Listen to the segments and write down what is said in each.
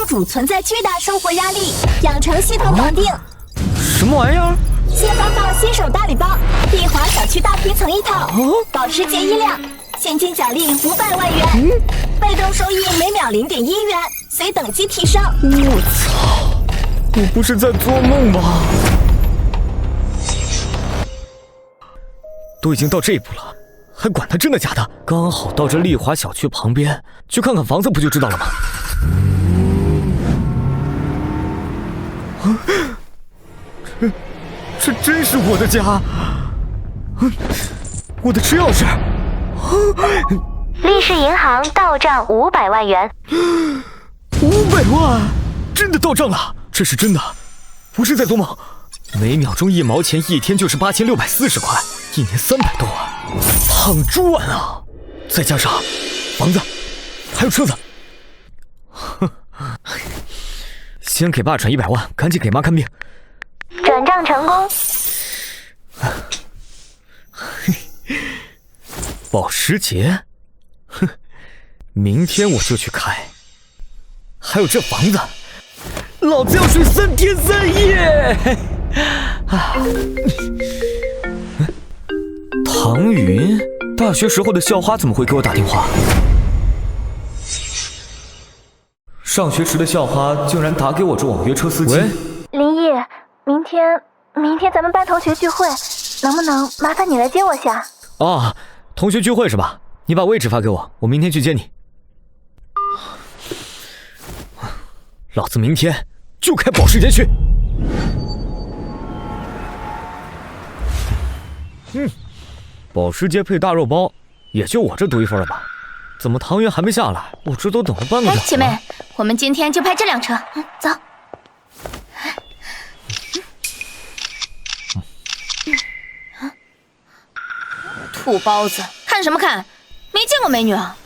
主存在巨大生活压力，养成系统绑定。什么玩意儿？先发放新手大礼包，丽华小区大皮层1套，保时捷1辆，现金奖励500万元，被动收益每秒0.1元，随等级提升。我操！我不是在做梦吧？都已经到这一步了，还管他真的假的？刚好到这丽华小区旁边，去看看房子不就知道了吗？这真是我的家！我的车钥匙！立世银行到账500万元。500万！真的到账了！这是真的，不是在做梦。每秒钟1毛钱，一天就是8640块，一年300多万，胖猪万啊！再加上房子，还有车子。先给爸转100万，赶紧给妈看病。转账成功。保时捷，哼，明天我就去开。还有这房子，老子要睡3天3夜。唐云，大学时候的校花怎么会给我打电话？上学时的校花竟然打给我这网约车司机。喂，林毅，明天咱们班同学聚会，能不能麻烦你来接我下？啊，同学聚会是吧？你把位置发给我，我明天去接你。老子明天就开保时捷去。保时捷配大肉包，也就我这独一份了吧？怎么唐云还没下来？我这都等了半个小时了。姐妹，我们今天就拍这辆车，走。土包子，看什么看？没见过美女啊？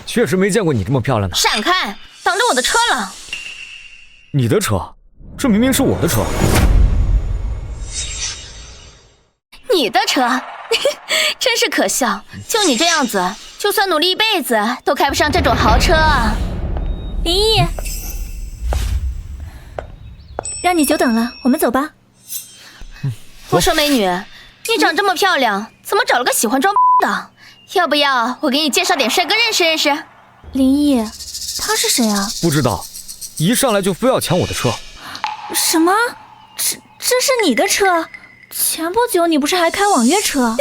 确实没见过你这么漂亮的。闪开，挡着我的车了。你的车？这明明是我的车。你的车？真是可笑，就你这样子，就算努力一辈子都开不上这种豪车啊！林毅，让你久等了，我们走吧。我说美女，你长这么漂亮，怎么找了个喜欢装的？要不要我给你介绍点帅哥认识认识？林毅，他是谁啊？不知道，一上来就非要抢我的车。什么？这是你的车？前不久你不是还开网约车？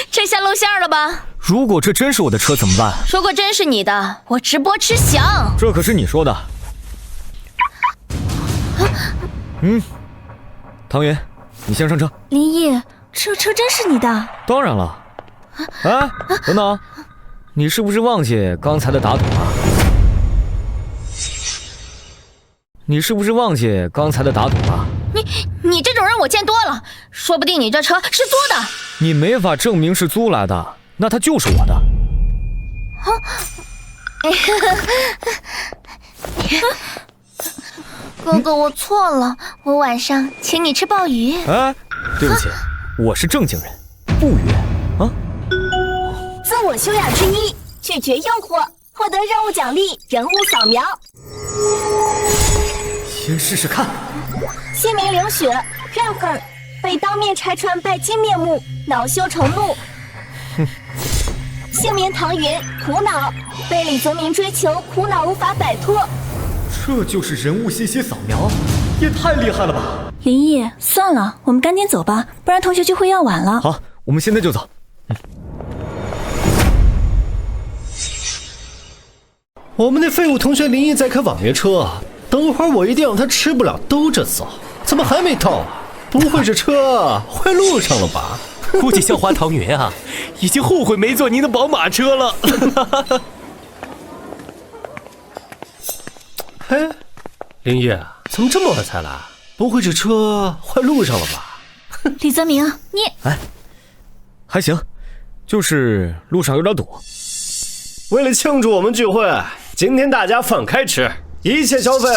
这下露馅了吧？如果这真是我的车怎么办？如果真是你的，我直播吃翔。这可是你说的。唐云，你先上车。林毅，这车真是你的？当然了。哎，等等，你是不是忘记刚才的打赌了？你是不是忘记刚才的打赌了？你这种人我见多了，说不定你这车是租的。你没法证明是租来的，那它就是我的。哥哥，我错了，我晚上请你吃鲍鱼。哎，对不起，我是正经人，不约啊。自我修养之一，拒绝诱惑，获得任务奖励人物扫描。先试试看。姓名刘雪，怨恨，被当面拆穿拜金面目，恼羞成怒。姓名唐云，苦恼，被李泽明追求，苦恼无法摆脱。这就是人物信息扫描，也太厉害了吧！林毅，算了，我们赶紧走吧，不然同学聚会要晚了。好，我们现在就走。我们那废物同学林毅在开网约车，等会儿我一定让他吃不了兜着走。怎么还没到啊？不会这车坏路上了吧？估计校花唐云啊，已经后悔没坐您的宝马车了。哎，林毅，怎么这么晚才来？不会这车坏路上了吧？李泽明，你还行，就是路上有点堵。为了庆祝我们聚会，今天大家放开吃，一切消费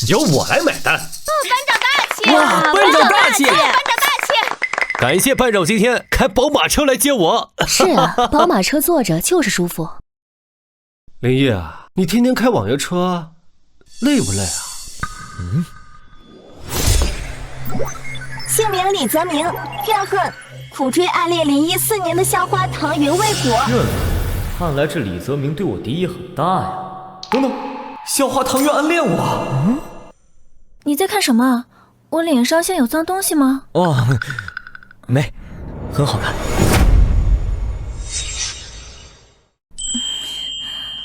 由我来买单。班长大气！哇，班长大气！班长大气！感谢班长今天开宝马车来接我。是啊，宝马车坐着就是舒服。林毅啊，你天天开网约车，累不累啊？姓名李泽明，怨恨，苦追暗恋林一4年的校花唐云未果。看来这李泽明对我敌意很大呀。等等，校花唐云暗恋我。你在看什么？我脸上像有脏东西吗？哦，没，很好看。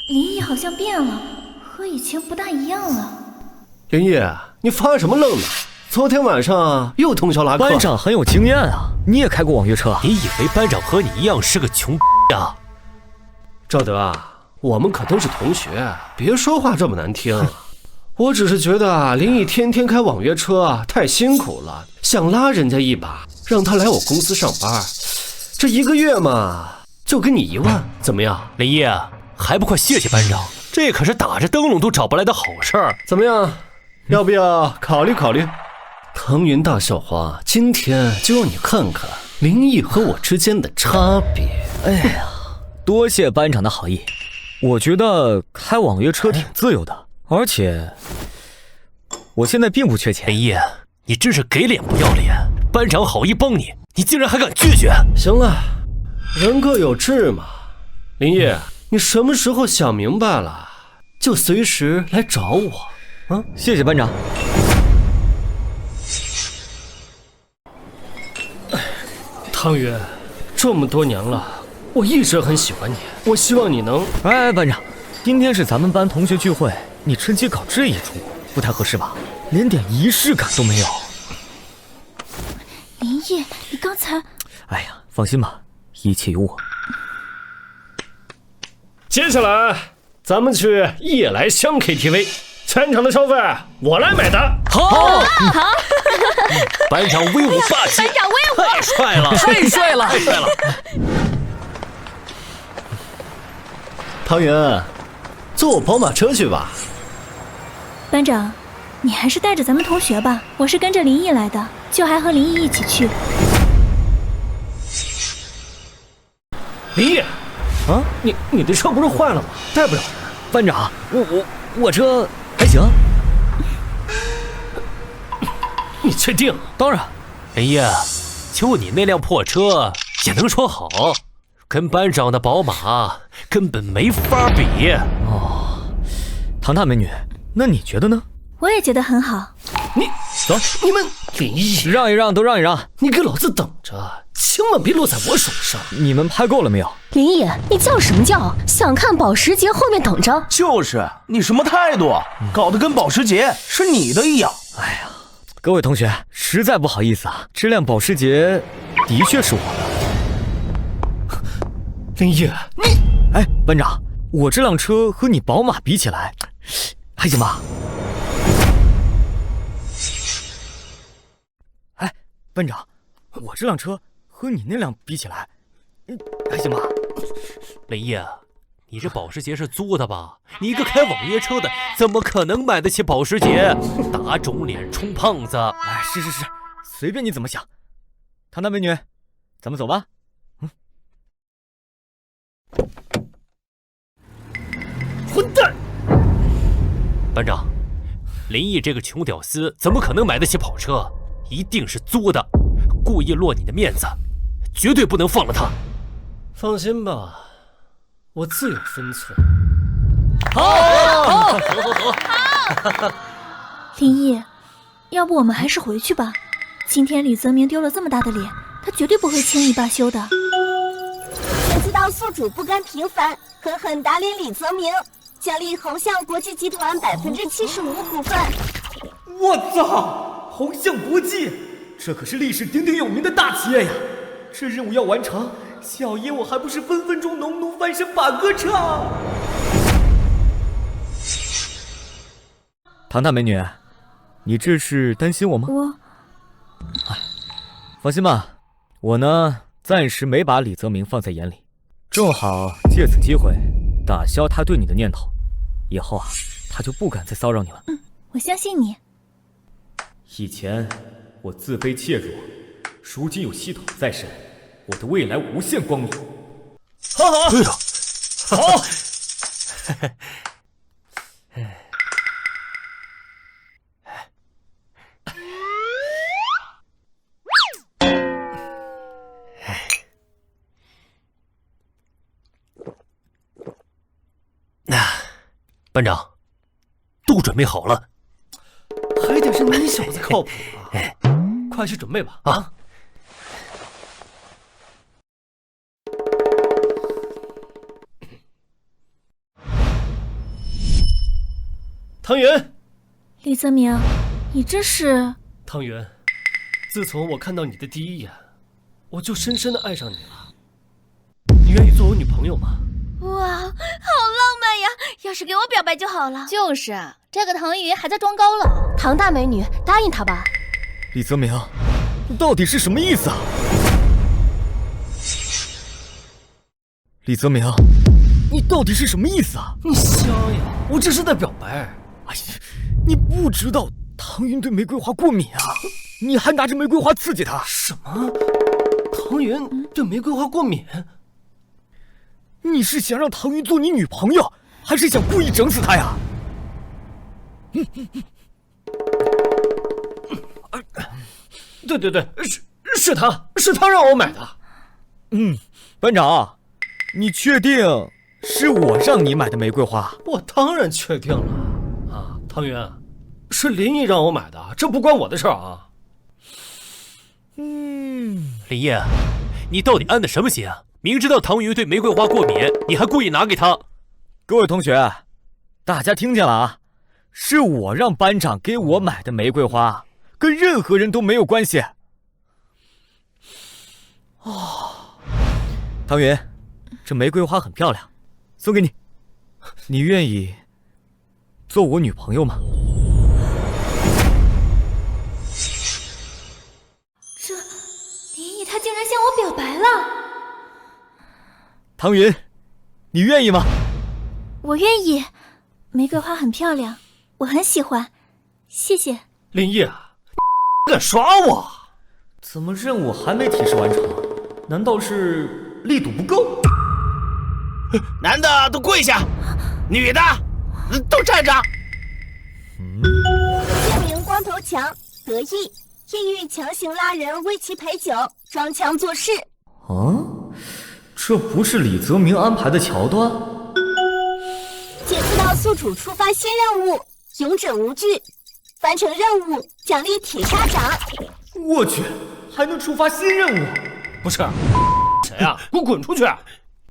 林毅好像变了，和以前不大一样了。林毅，你发什么愣呢？昨天晚上又通宵拉客。班长很有经验啊，你也开过网约车啊？你以为班长和你一样是个穷呀？赵德啊，我们可都是同学，别说话这么难听。我只是觉得林毅天天开网约车太辛苦了，想拉人家一把，让他来我公司上班。这1个月嘛，就给你1万，怎么样？林毅，还不快谢谢班长？这可是打着灯笼都找不来的好事儿。怎么样？要不要考虑考虑？唐云大校花，今天就让你看看林毅和我之间的差别。哎呀，多谢班长的好意。我觉得开网约车挺自由的，而且我现在并不缺钱。林毅，你真是给脸不要脸！班长好意帮你，你竟然还敢拒绝？行了，人各有志嘛。林毅，你什么时候想明白了，就随时来找我。谢谢班长。汤圆，这么多年了，我一直很喜欢你，我希望你能……哎，班长，今天是咱们班同学聚会，你趁机搞这一出，不太合适吧？连点仪式感都没有。林毅，你刚才……哎呀，放心吧，一切有我。接下来，咱们去夜来香 KTV， 全场的消费我来买单。好，班长威武霸气，班长威武，太帅了，太帅了，太帅了！汤圆，坐我宝马车去吧。班长，你还是带着咱们同学吧，我是跟着林毅来的，就还和林毅一起去。林毅，啊，你的车不是坏了吗？带不了人。班长，我这还行。你确定？当然。哎呀，就你那辆破车也能说好，跟班长的宝马根本没法比。哦，唐大美女，那你觉得呢？我也觉得很好。你走，你们林毅，让一让，都让一让。你给老子等着，千万别落在我手上。你们拍够了没有？林毅，你叫什么叫？想看保时捷后面等着。就是你什么态度？搞得跟保时捷是你的一样。哎呀，各位同学，实在不好意思啊，这辆保时捷的确是我的。林毅，你……哎，班长，我这辆车和你宝马比起来，还行吧？哎，班长，我这辆车和你那辆比起来，还行吧？林毅，你这保时捷是租的吧？你一个开网约车的，怎么可能买得起保时捷？打肿脸充胖子！哎，是，随便你怎么想。唐大美女，咱们走吧。混蛋！班长，林毅这个穷屌丝怎么可能买得起跑车？一定是租的，故意落你的面子，绝对不能放了他。放心吧，我自有分寸。好。林毅，要不我们还是回去吧。今天李泽明丢了这么大的脸，他绝对不会轻易罢休的。本次到宿主不甘平凡，狠狠打脸李泽明，奖励宏象国际集团75%股份。我操！宏象国际，这可是历史鼎鼎有名的大企业呀！这任务要完成，小爷我还不是分分钟农奴翻身把歌唱？唐大美女，你这是担心我吗？放心吧，我呢暂时没把李泽明放在眼里，正好借此机会打消他对你的念头，以后啊他就不敢再骚扰你了。我相信你。以前我自卑怯弱，如今有系统在身，我的未来无限光明。好，对了，好。班长，都准备好了。还得是你小子靠谱啊！快去准备吧！啊！汤圆，李泽明，你这是……汤圆，自从我看到你的第一眼，我就深深的爱上你了。你愿意做我女朋友吗？哇，好浪漫呀！要是给我表白就好了。就是啊，这个唐云还在装高冷。唐大美女，答应他吧。李泽明，你到底是什么意思啊？李泽明，你到底是什么意思啊？你瞎呀！我这是在表白。哎呀，你不知道唐云对玫瑰花过敏啊！你还拿着玫瑰花刺激他？什么？唐云对玫瑰花过敏？你是想让唐云做你女朋友，还是想故意整死她呀？对，是他让我买的。班长，你确定是我让你买的玫瑰花？我当然确定了。啊，汤圆，是林毅让我买的，这不关我的事儿啊。林毅，你到底安的什么心啊？明知道唐云对玫瑰花过敏，你还故意拿给他。各位同学，大家听见了啊？是我让班长给我买的玫瑰花，跟任何人都没有关系。唐云，这玫瑰花很漂亮，送给你。你愿意做我女朋友吗？这林毅他竟然向我表白了。唐云，你愿意吗？我愿意，玫瑰花很漂亮，我很喜欢，谢谢。林毅，你敢耍我？怎么任务还没提示完成？难道是力度不够？男的都跪下，女的都站着。签名光头强得意，意欲强行拉人为其陪酒，装腔作势。这不是李泽明安排的桥段？解刺到宿主触发新任务，勇者无惧，完成任务奖励铁砂掌。我去，还能触发新任务？不是，谁啊？给我滚出去！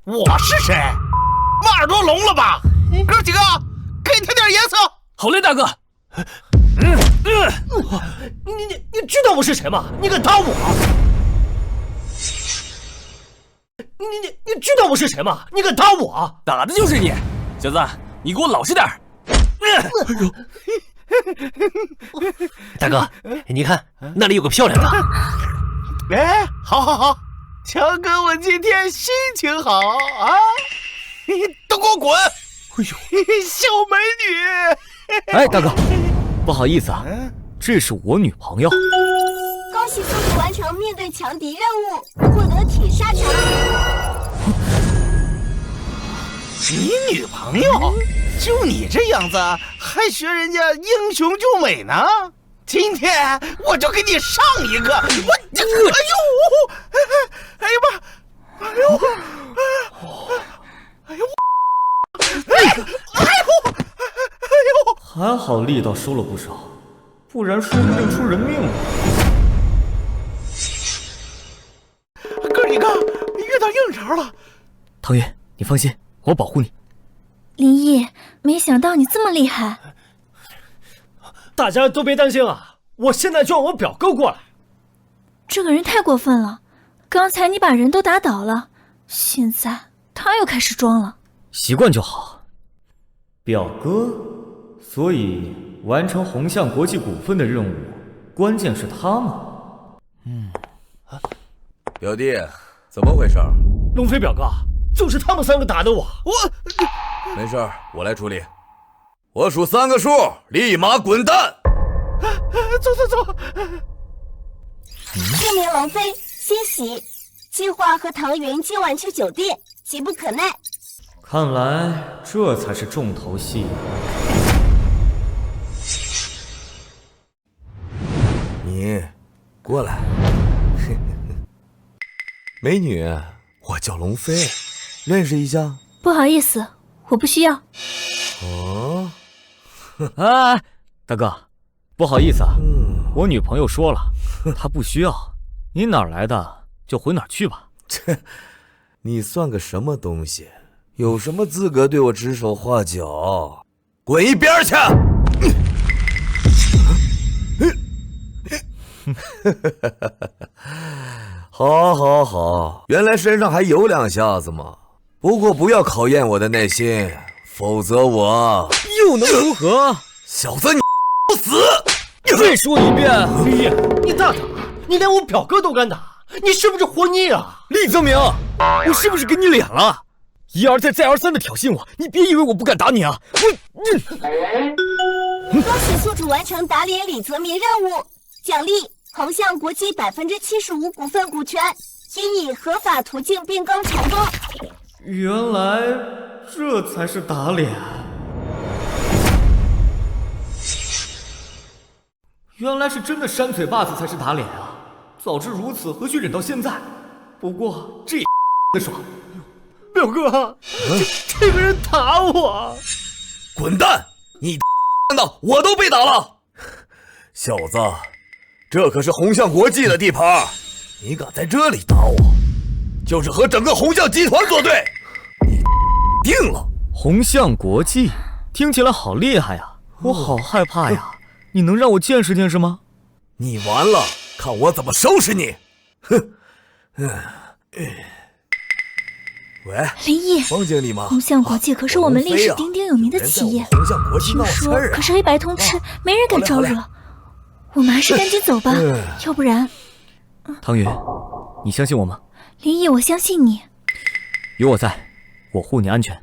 我是谁？骂耳朵聋了吧？哥几个，给他点颜色。好嘞，大哥。你知道我是谁吗？你敢打我？你知道我是谁吗？你敢打我？打的就是你，小子，你给我老实点儿。大哥，你看那里有个漂亮的。哎，好，强哥，我今天心情好啊！都给我滚！哎呦，小美女！哎，大哥，不好意思啊，这是我女朋友。恭喜宿主完成面对强敌任务，获得铁砂掌。你女朋友？就你这样子，还学人家英雄救美呢？今天我就给你上一个！哎呦妈！还好力道收了不少，不然说不定出人命了。哥几个遇到硬茬了。唐云，你放心，我保护你。林毅，没想到你这么厉害。大家都别担心啊，我现在就让我表哥过来。这个人太过分了，刚才你把人都打倒了，现在他又开始装了。习惯就好。表哥，所以完成红象国际股份的任务，关键是他吗？表弟，怎么回事？龙飞表哥，就是他们三个打的我。没事，我来处理。我数3个数，立马滚蛋！走。这名龙飞欣喜，计划和唐云今晚去酒店，急不可耐。看来这才是重头戏。你过来。美女，我叫龙飞，认识一下？不好意思，我不需要。哦，哎，大哥，不好意思啊，我女朋友说了，她不需要，你哪儿来的就回哪儿去吧。切，你算个什么东西？有什么资格对我指手画脚？滚一边去！好，好，好，原来身上还有2下子嘛。不过不要考验我的耐心，否则我又能如何？小子，你不死！再说一遍，李毅，你大胆，你连我表哥都敢打，你是不是活腻啊？厉泽明，我是不是给你脸了？一而再再而三的挑衅我，你别以为我不敢打你啊！恭喜宿主完成打脸李泽民任务，奖励横向国际75%股份股权，应以合法途径变更成功。原来这才是打脸，原来是真的扇嘴巴子才是打脸啊！早知如此，何须忍到现在？不过这也的爽。表哥，这个人打我！滚蛋！你看到我都被打了，小子，这可是红象国际的地盘，你敢在这里打我，就是和整个红象集团作对，你定了！红象国际听起来好厉害呀，我好害怕呀！你能让我见识见识吗？你完了，看我怎么收拾你！哼！喂，林毅，方经理吗？红象国际可是我们历史鼎鼎有名的企业，红象国际听说闹事儿啊！可是黑白通吃，没人敢招惹。我们还是赶紧走吧，要不然……唐云，你相信我吗？林毅，我相信你。有我在，我护你安全。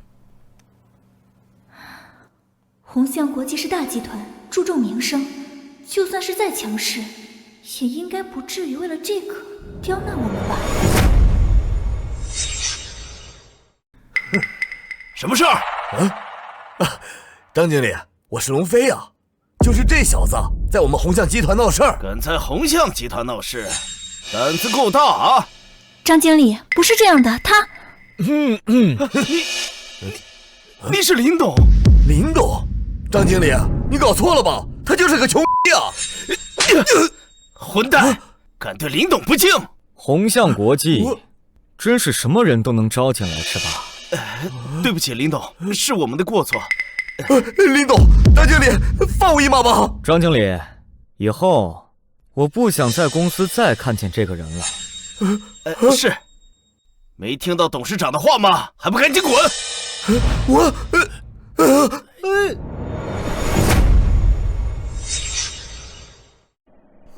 红象国际是大集团，注重名声，就算是再强势，也应该不至于为了这个刁难我们吧。什么事儿？张经理，我是龙飞啊，就是这小子在我们红象集团闹事儿，敢在红象集团闹事，胆子够大啊！张经理，不是这样的，他……你是林董？林董？张经理，你搞错了吧？他就是个穷啊！混蛋，敢对林董不敬！红象国际，真是什么人都能招进来是吧？对不起，林董，是我们的过错。林董，张经理，放我一马吧！张经理，以后我不想在公司再看见这个人了。是，没听到董事长的话吗？还不赶紧滚！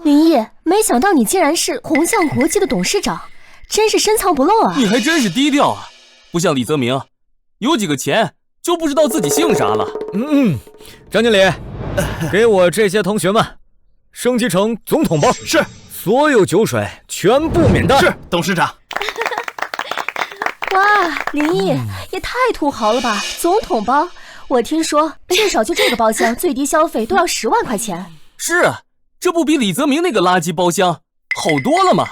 林毅，没想到你竟然是红象国际的董事长，真是深藏不露啊！你还真是低调啊，不像李泽明，有几个钱就不知道自己姓啥了。张经理，给我这些同学们升级成总统包。是，所有酒水全部免单。是，董事长。哇，林毅也太土豪了吧！总统包，我听说至少就这个包厢最低消费都要10万块钱。是啊，这不比李泽明那个垃圾包厢好多了吗？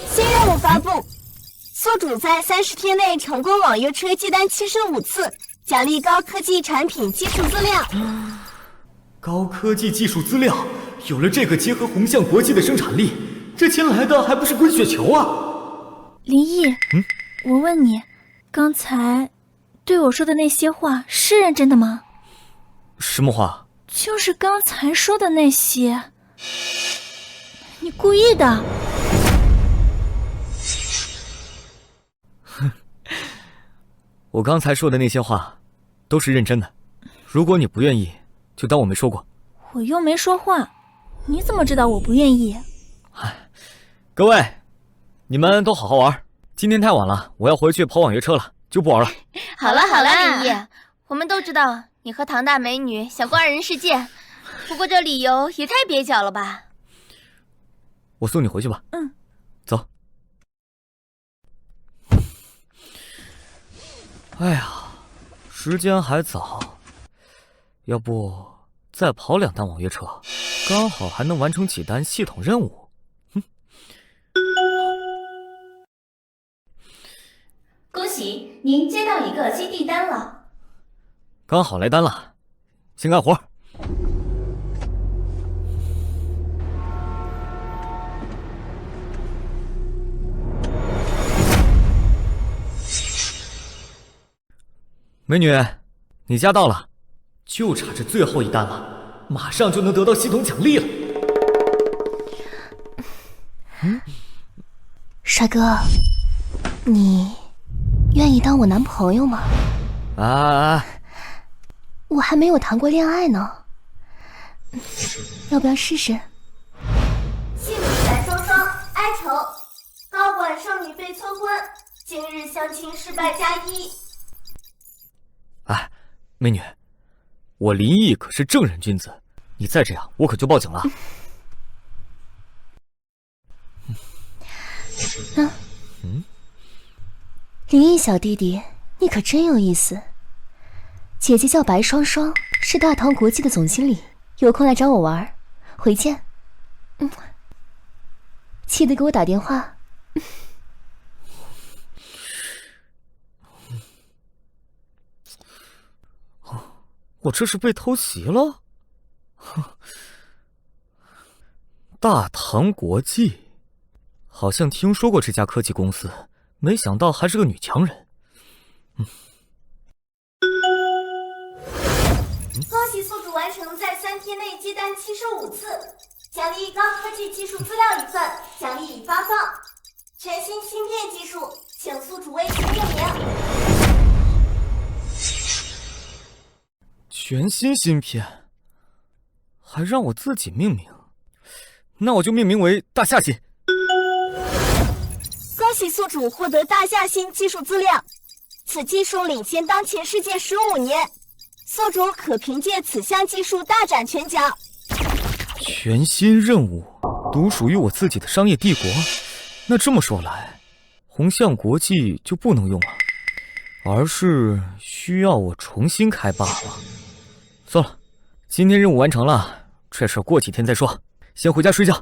新任务发布，宿主在30天内成功网约车接单75次，奖励高科技产品技术资料。高科技技术资料，有了这个结合红象国际的生产力，这钱来的还不是滚雪球啊！林毅，我问你，刚才对我说的那些话是认真的吗？什么话？就是刚才说的那些，你故意的。我刚才说的那些话都是认真的，如果你不愿意，就当我没说过。我又没说话，你怎么知道我不愿意？各位，你们都好好玩，今天太晚了，我要回去跑网约车了，就不玩了。好了好了，林毅，我们都知道你和唐大美女想逛二人世界，不过这理由也太蹩脚了吧。我送你回去吧。走。哎呀，时间还早，要不再跑2单网约车，刚好还能完成几单系统任务。恭喜您接到一个新订单了。刚好来单了，先干活。美女，你家到了，就差这最后一单了，马上就能得到系统奖励了。帅哥，你愿意当我男朋友吗？我还没有谈过恋爱呢，要不要试试？戏女白双双哀愁，高管少女被催婚，今日相亲失败加1。哎，美女，我林毅可是正人君子，你再这样，我可就报警了。林毅小弟弟，你可真有意思。姐姐叫白双双，是大唐国际的总经理，有空来找我玩，回见。记得给我打电话。我这是被偷袭了？大唐国际，好像听说过这家科技公司，没想到还是个女强人。恭喜宿主完成在3天内接单75次，奖励高科技技术资料1份，奖励已发放。全新芯片技术，请宿主为其命名。全新芯片，还让我自己命名，那我就命名为大夏芯。恭喜宿主获得大夏芯技术资料，此技术领先当前世界15年，宿主可凭借此项技术大展拳脚。全新任务，独属于我自己的商业帝国。那这么说来，红象国际就不能用了，而是需要我重新开罢了。算了，今天任务完成了，这事过几天再说，先回家睡觉。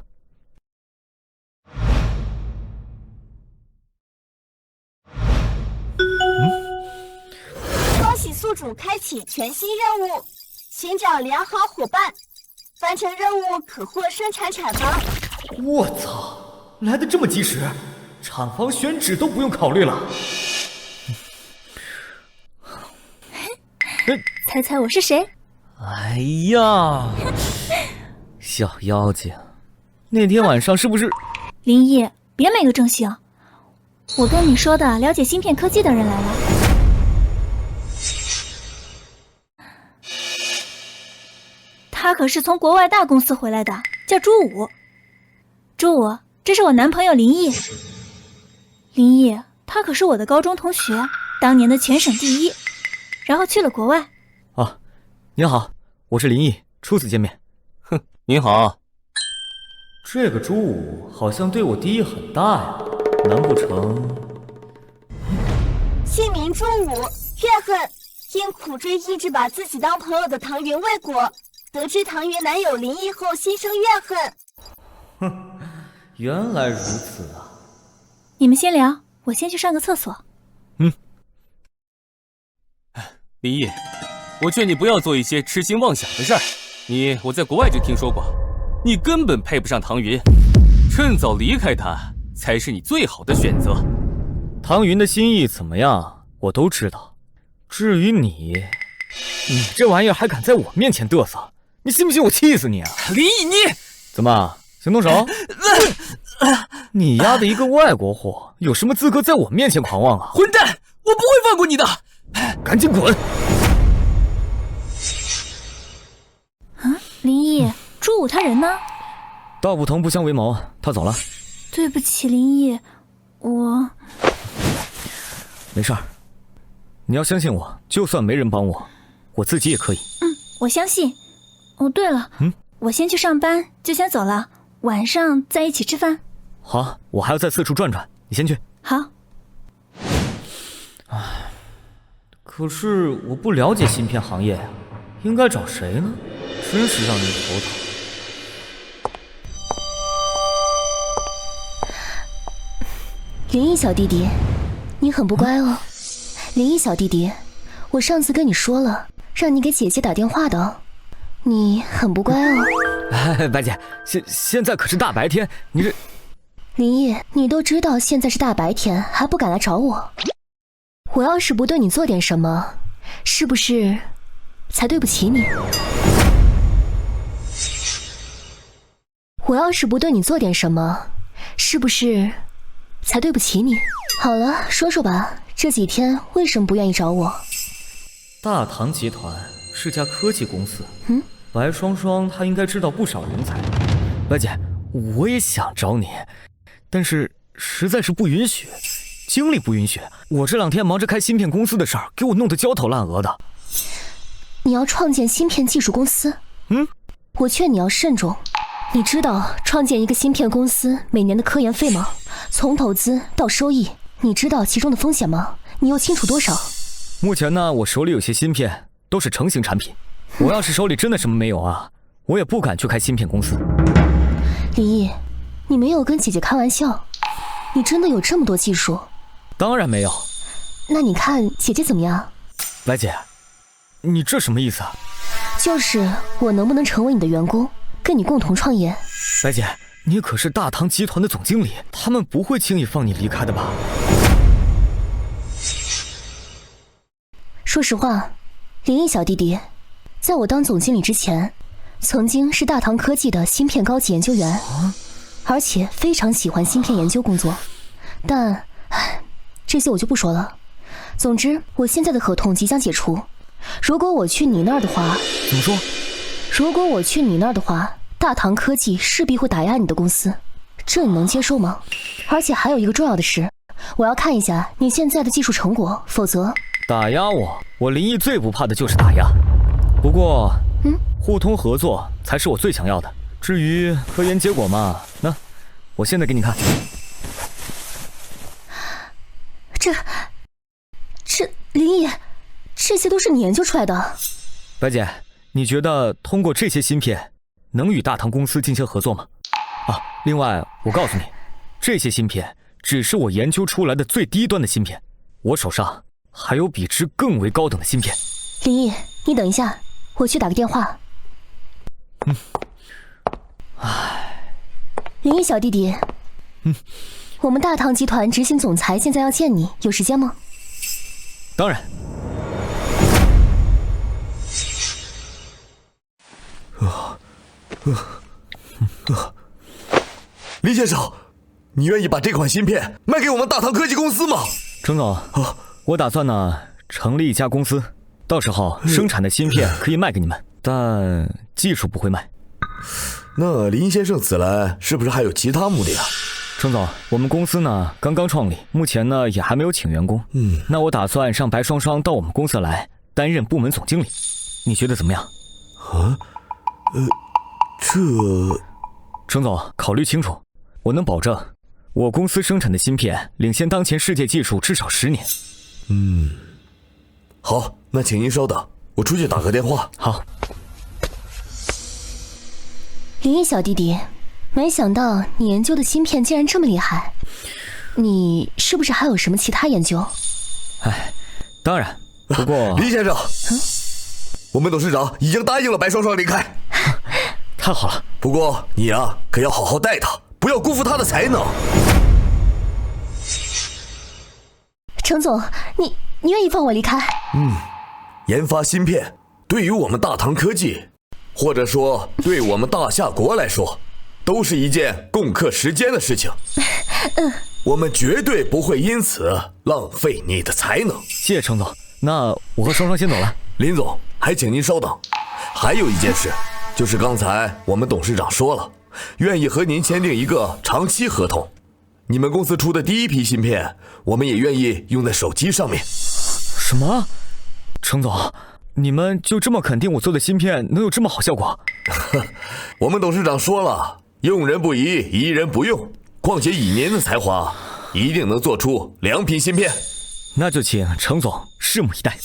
恭喜宿主开启全新任务，寻找良好伙伴，完成任务可获生产厂房。我操，来得这么及时，厂房选址都不用考虑了。猜猜我是谁？哎呀，小妖精，那天晚上是不是？林毅，别没个正形。我跟你说的了解芯片科技的人来了。他可是从国外大公司回来的，叫朱武。朱武，这是我男朋友林毅。林毅，他可是我的高中同学，当年的全省第1，然后去了国外。啊，您好，我是林毅，初次见面。哼，您好。这个朱武好像对我敌意很大呀，难不成？姓名朱武，怨恨，因苦追一直把自己当朋友的唐云未果，得知唐云男友林毅后心生怨恨。哼，原来如此啊！你们先聊，我先去上个厕所。林毅，我劝你不要做一些痴心妄想的事儿。我在国外就听说过，你根本配不上唐云，趁早离开他才是你最好的选择。唐云的心意怎么样，我都知道。至于你这玩意儿还敢在我面前嘚瑟，你信不信我气死你啊？林毅，你怎么想动手？你丫的一个外国货，有什么资格在我面前狂妄啊？混蛋！我不会放过你的！赶紧滚！林毅，朱武他人呢？道不同不相为谋，他走了。对不起，林毅，我没事儿，你要相信我，就算没人帮我，我自己也可以。我相信。哦，对了，我先去上班，就先走了，晚上再一起吃饭。好，我还要再四处转转，你先去。好。可是我不了解芯片行业呀，应该找谁呢？真是让人头疼。林毅小弟弟，你很不乖哦。林毅小弟弟，我上次跟你说了，让你给姐姐打电话的。你很不乖哦。哎，白姐，现在可是大白天，你这……林毅，你都知道现在是大白天，还不敢来找我？我要是不对你做点什么，是不是才对不起你？我要是不对你做点什么，是不是才对不起你？好了，说说吧，这几天为什么不愿意找我？大唐集团是家科技公司，白双双她应该知道不少人才。白姐，我也想找你，但是实在是不允许，精力不允许。我这2天忙着开芯片公司的事儿，给我弄得焦头烂额的。你要创建芯片技术公司？我劝你要慎重。你知道创建一个芯片公司每年的科研费吗？从投资到收益，你知道其中的风险吗？你又清楚多少？目前呢，我手里有些芯片都是成型产品，我要是手里真的什么没有啊，我也不敢去开芯片公司。林毅，你没有跟姐姐开玩笑？你真的有这么多技术？当然没有。那你看姐姐怎么样？白姐，你这什么意思啊？就是我能不能成为你的员工，跟你共同创业？白姐，你可是大唐集团的总经理，他们不会轻易放你离开的吧？说实话，林毅小弟弟，在我当总经理之前，曾经是大唐科技的芯片高级研究员，而且非常喜欢芯片研究工作。但，这些我就不说了。总之，我现在的合同即将解除。如果我去你那儿的话，怎么说？如果我去你那儿的话，大唐科技势必会打压你的公司，这你能接受吗？而且还有一个重要的事，我要看一下你现在的技术成果，否则打压我林毅最不怕的就是打压。不过，互通合作才是我最想要的。至于科研结果嘛，那我现在给你看。这林毅，这些都是你研究出来的。白姐，你觉得通过这些芯片能与大唐公司进行合作吗？另外我告诉你，这些芯片只是我研究出来的最低端的芯片，我手上还有比之更为高等的芯片。林毅，你等一下，我去打个电话。林毅小弟弟，我们大唐集团执行总裁现在要见你，有时间吗？当然。林先生，你愿意把这款芯片卖给我们大唐科技公司吗？程总，我打算呢成立一家公司，到时候生产的芯片可以卖给你们，但技术不会卖。那林先生此来是不是还有其他目的啊？程总，我们公司呢刚刚创立，目前呢也还没有请员工。那我打算让白双双到我们公司来担任部门总经理，你觉得怎么样？程总，考虑清楚，我能保证我公司生产的芯片领先当前世界技术至少10年。好，那请您稍等，我出去打个电话。好。林毅小弟弟，没想到你研究的芯片竟然这么厉害，你是不是还有什么其他研究？当然，不过林先生，我们董事长已经答应了白双双离开。太好了，不过你啊，可要好好待她，不要辜负她的才能。程总，你愿意放我离开？研发芯片对于我们大唐科技，或者说对我们大夏国来说，都是一件共克时艰的事情。我们绝对不会因此浪费你的才能。谢谢程总，那我和双双先走了。林总，还请您稍等，还有一件事，就是刚才我们董事长说了，愿意和您签订一个长期合同。你们公司出的第一批芯片，我们也愿意用在手机上面。什么？程总，你们就这么肯定我做的芯片能有这么好效果？我们董事长说了，用人不疑，疑人不用。况且以您的才华，一定能做出良品芯片。那就请程总拭目以待。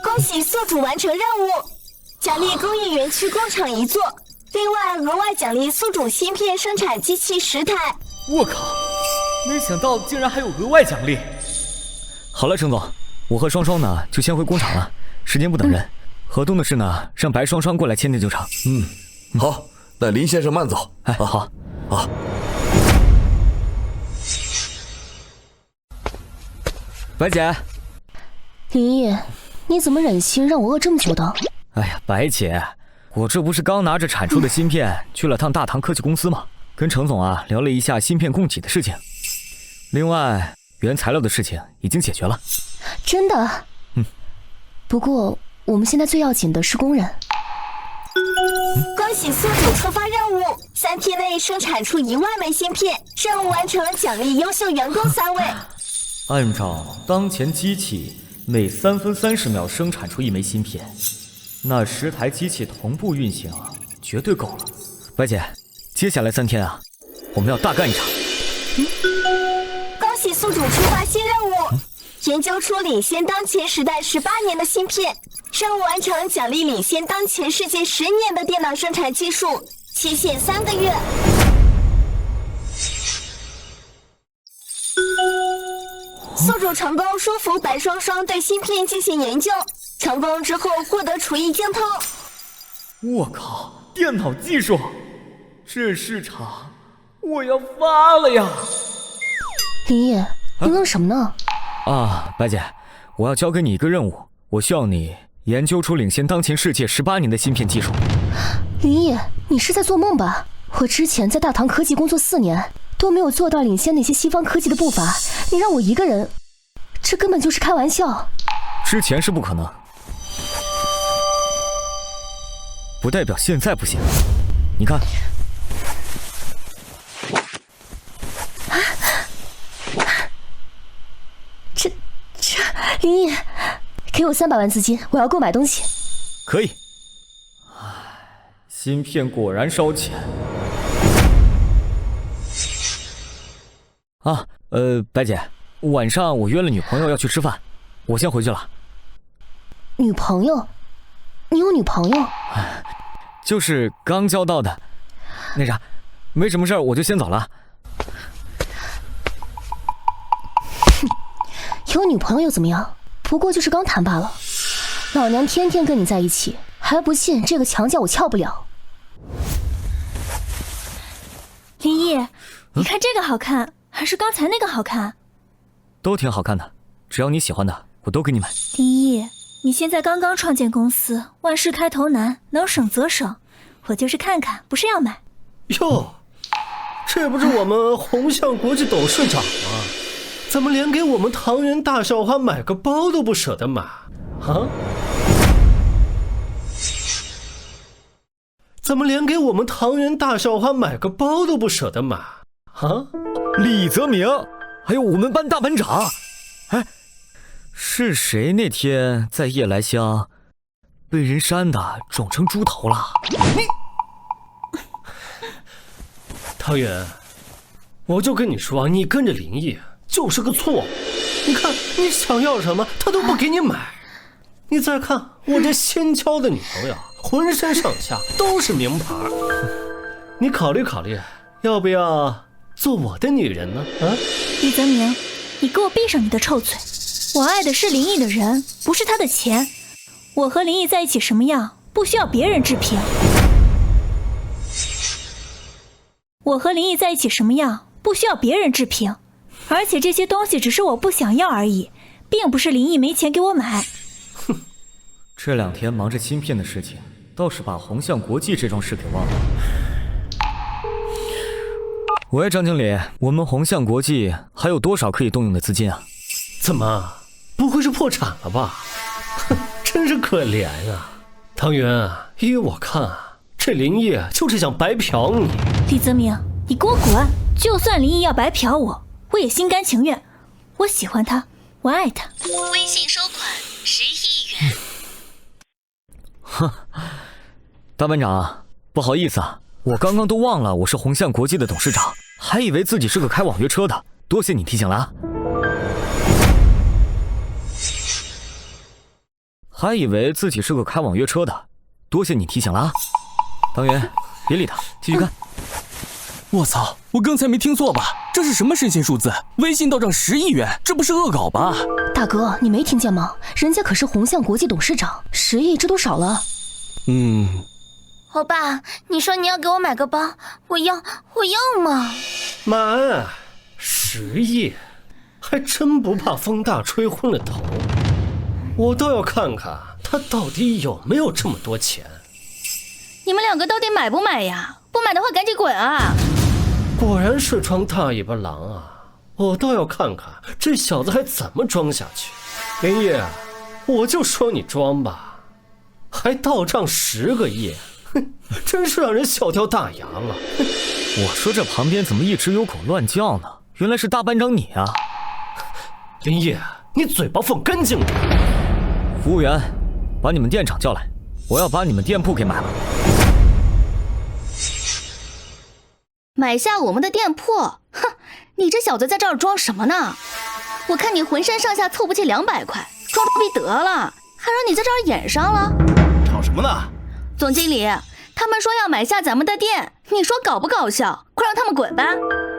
恭喜宿主完成任务，奖励工艺园区工厂1座，另外额外奖励宿主芯片生产机器10台。我靠，没想到竟然还有额外奖励。好了，程总，我和双双呢就先回工厂了，时间不等人，合同的事呢，让白双双过来签订就成。好，那林先生慢走。哎，好。啊。白姐，林毅，你怎么忍心让我饿这么久的？哎呀，白姐，我这不是刚拿着产出的芯片去了趟大唐科技公司吗？跟程总啊聊了一下芯片供给的事情，另外原材料的事情已经解决了。真的？不过我们现在最要紧的是工人。恭喜宿主触发任务，3天内生产出1万枚芯片，任务完成，奖励优秀员工3位。按照当前机器每3分30秒生产出1枚芯片，那10台机器同步运行绝对够了。白姐，接下来3天啊，我们要大干一场。恭喜宿主触发新任务，研究出领先当前时代18年的芯片，任务完成，奖励领先当前世界10年的电脑生产技术，期限3个月。宿主成功说服白双双对芯片进行研究，成功之后获得厨艺精通。我靠，电脑技术，这市场我要发了呀！林毅，你愣什么呢？啊，白姐，我要交给你一个任务，我需要你研究出领先当前世界18年的芯片技术。林毅，你是在做梦吧？我之前在大唐科技工作4年，都没有做到领先那些西方科技的步伐，你让我一个人，这根本就是开玩笑。之前是不可能，不代表现在不行。你看，这林毅，给我300万资金，我要购买东西。可以。芯片果然烧钱啊！白姐，晚上我约了女朋友要去吃饭，我先回去了。女朋友？你有女朋友？就是刚交到的。那啥，没什么事儿，我就先走了。有女朋友又怎么样？不过就是刚谈罢了。老娘天天跟你在一起，还不信这个墙角我撬不了。林毅，你看这个好看，还是刚才那个好看？都挺好看的，只要你喜欢的，我都给你买。林毅，你现在刚刚创建公司，万事开头难，能省则省。我就是看看，不是要买。哟，这不是我们宏向国际董事长吗？怎么连给我们唐人大校花买个包都不舍得买啊？怎么连给我们唐人大校花买个包都不舍得买啊？李泽明，还有我们班大班长，哎，是谁那天在夜来香被人扇的肿成猪头了？唐远，我就跟你说，你跟着林毅就是个错误。你看你想要什么，他都不给你买。你再看我这新交的女朋友，浑身上下都是名牌。你考虑考虑，要不要做我的女人呢？啊，李泽明，你给我闭上你的臭嘴！我爱的是林毅的人，不是他的钱。我和林毅在一起什么样，不需要别人置评。我和林毅在一起什么样，不需要别人置评。而且这些东西只是我不想要而已，并不是林毅没钱给我买。哼，这2天忙着芯片的事情，倒是把宏向国际这桩事给忘了。喂，张经理，我们宏向国际还有多少可以动用的资金啊？怎么，不会是破产了吧？哼，真是可怜啊！唐云，依我看，这林毅就是想白嫖你。李泽明，你给我滚！就算林毅要白嫖我，我也心甘情愿。我喜欢他，我爱他。微信收款10亿元。哼，大班长，不好意思啊，我刚刚都忘了我是宏向国际的董事长，还以为自己是个开网约车的，多谢你提醒了啊。还以为自己是个开网约车的，多谢你提醒了啊。唐元，别理他，继续看。我操！我刚才没听错吧？这是什么神仙数字？微信到账10亿元，这不是恶搞吧？大哥，你没听见吗？人家可是宏向国际董事长，10亿这都少了。欧巴，你说你要给我买个包，我要嘛。买10亿，还真不怕风大吹昏了头。我倒要看看他到底有没有这么多钱。你们两个到底买不买呀？不买的话赶紧滚啊！果然是装大尾巴狼啊！我倒要看看这小子还怎么装下去。林毅，我就说你装吧，还到账10个亿，哼，真是让人笑掉大牙了。我说这旁边怎么一直有狗乱叫呢？原来是大班长你啊！林毅，你嘴巴放干净点。服务员，把你们店长叫来，我要把你们店铺给买了。买下我们的店铺？哼，你这小子在这儿装什么呢？我看你浑身上下凑不齐200块，装逼得了，还让你在这儿演上了。吵什么呢？总经理，他们说要买下咱们的店，你说搞不搞笑？快让他们滚吧！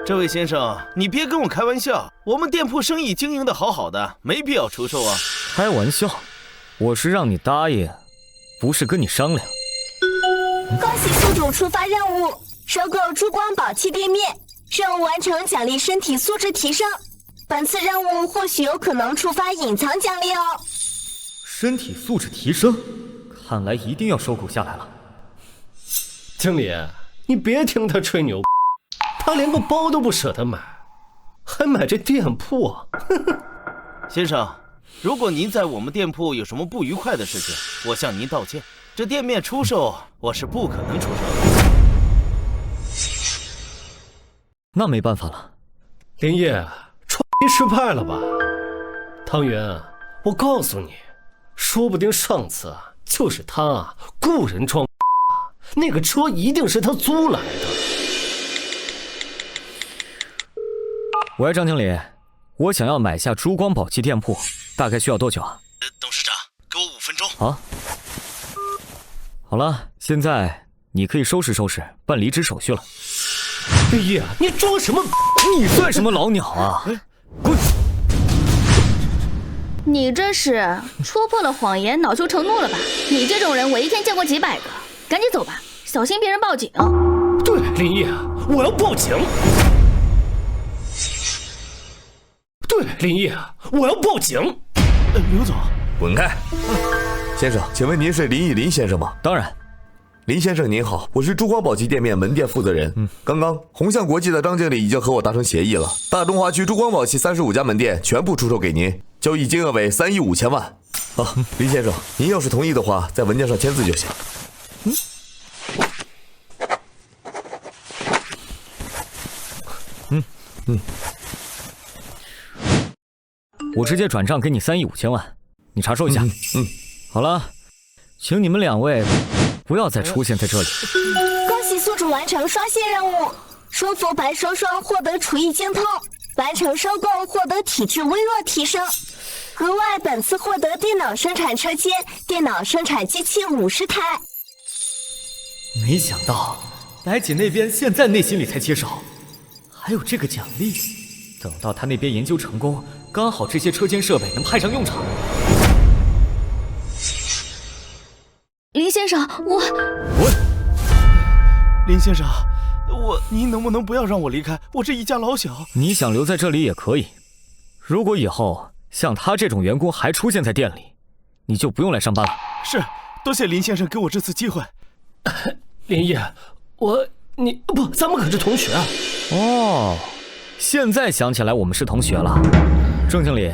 这位先生，你别跟我开玩笑，我们店铺生意经营的好好的，没必要出售啊。开玩笑，我是让你答应，不是跟你商量。恭喜宿主触发任务，收购珠光宝气店面，任务完成奖励身体素质提升。本次任务或许有可能触发隐藏奖励哦。身体素质提升，看来一定要收购下来了。经理，你别听他吹牛，他连个包都不舍得买，还买这店铺啊！先生，如果您在我们店铺有什么不愉快的事情，我向您道歉。这店面出售，我是不可能出售的。那没办法了。林毅，创业失败了吧？汤圆，我告诉你，说不定上次就是他雇人装，那个车一定是他租来的。喂，张经理，我想要买下珠光宝气店铺，大概需要多久啊？董事长，给我5分钟。啊，好了，现在你可以收拾收拾，办离职手续了。林毅，你装什么？你算什么老鸟啊？滚！你这是戳破了谎言，恼羞成怒了吧？你这种人，我一天见过几百个。赶紧走吧，小心别人报警。对，林毅，我要报警。对，林毅，我要报警。刘总，滚开！先生，请问您是林毅林先生吗？当然。林先生您好，我是珠光宝气店面门店负责人。刚刚宏向国际的张经理已经和我达成协议了，大中华区珠光宝气35家门店全部出售给您，交易金额为3亿5千万。啊，林先生，您要是同意的话，在文件上签字就行。我直接转账给你3亿5千万，你查收一下。好了，请你们2位不要再出现在这里。恭喜宿主完成刷新任务，说服白双双获得厨艺精通，完成收购获得体质微弱提升。额外本次获得电脑生产车间、电脑生产机器50台。没想到白姐那边现在内心里才接手，还有这个奖励。等到他那边研究成功，刚好这些车间设备能派上用场。林先生，我林先生，您能不能不要让我离开？我这一家老小。你想留在这里也可以，如果以后像他这种员工还出现在店里，你就不用来上班了。是，多谢林先生给我这次机会。林毅，你不，咱们可是同学啊。哦，现在想起来我们是同学了。郑经理，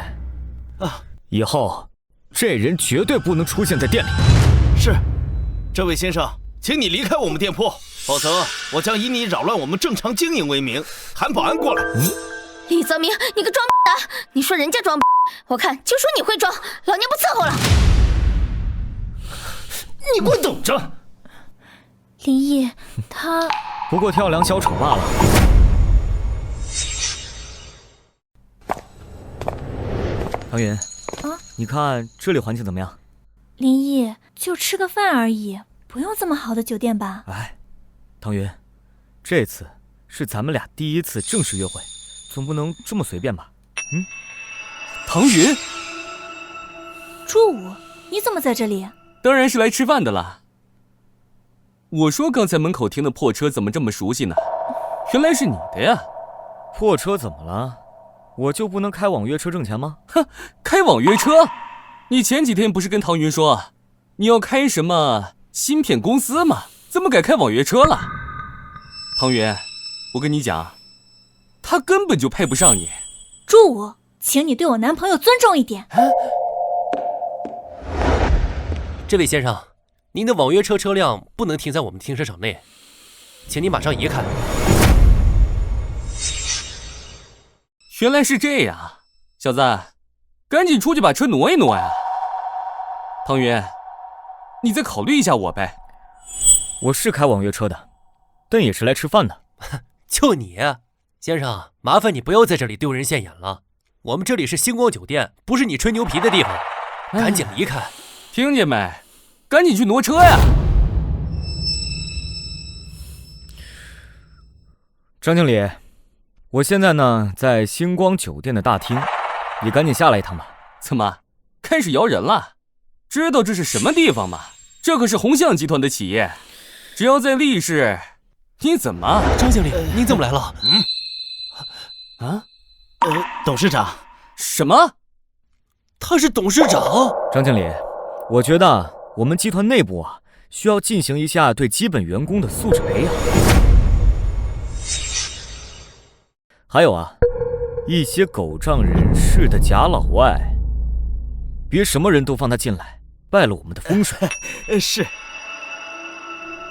以后这人绝对不能出现在店里。是，这位先生，请你离开我们店铺，否则我将以你扰乱我们正常经营为名，喊保安过来。李泽明，你个装的！你说人家装，我看就说你会装，老娘不伺候了。你给我等着！林毅，他不过跳梁小丑罢了。唐云，你看这里环境怎么样？林毅，就吃个饭而已，不用这么好的酒店吧？哎，唐云，这次是咱们俩第一次正式约会，总不能这么随便吧？唐云，朱武，你怎么在这里？当然是来吃饭的啦。我说刚才门口停的破车怎么这么熟悉呢？原来是你的呀。破车怎么了？我就不能开网约车挣钱吗？哼，开网约车？你前几天不是跟唐云说你要开什么芯片公司吗？怎么改开网约车了？唐云，我跟你讲，他根本就配不上你。朱武，请你对我男朋友尊重一点。这位先生，您的网约车车辆不能停在我们停车场内，请您马上移开。原来是这样，小子，赶紧出去把车挪一挪呀。唐云，你再考虑一下我呗。我是开网约车的，但也是来吃饭的。就你，先生，麻烦你不要在这里丢人现眼了。我们这里是星光酒店，不是你吹牛皮的地方，赶紧离开。听见没？赶紧去挪车呀！张经理，我现在呢在星光酒店的大厅，你赶紧下来一趟吧。怎么开始摇人了？知道这是什么地方吗？这可是鸿象集团的企业，只要在立市，你怎么？张经理，您怎么来了？董事长。什么？他是董事长？张经理，我觉得我们集团内部需要进行一下对基本员工的素质培养。还有一些狗仗人势的假老外，别什么人都放他进来，败了我们的风水。是，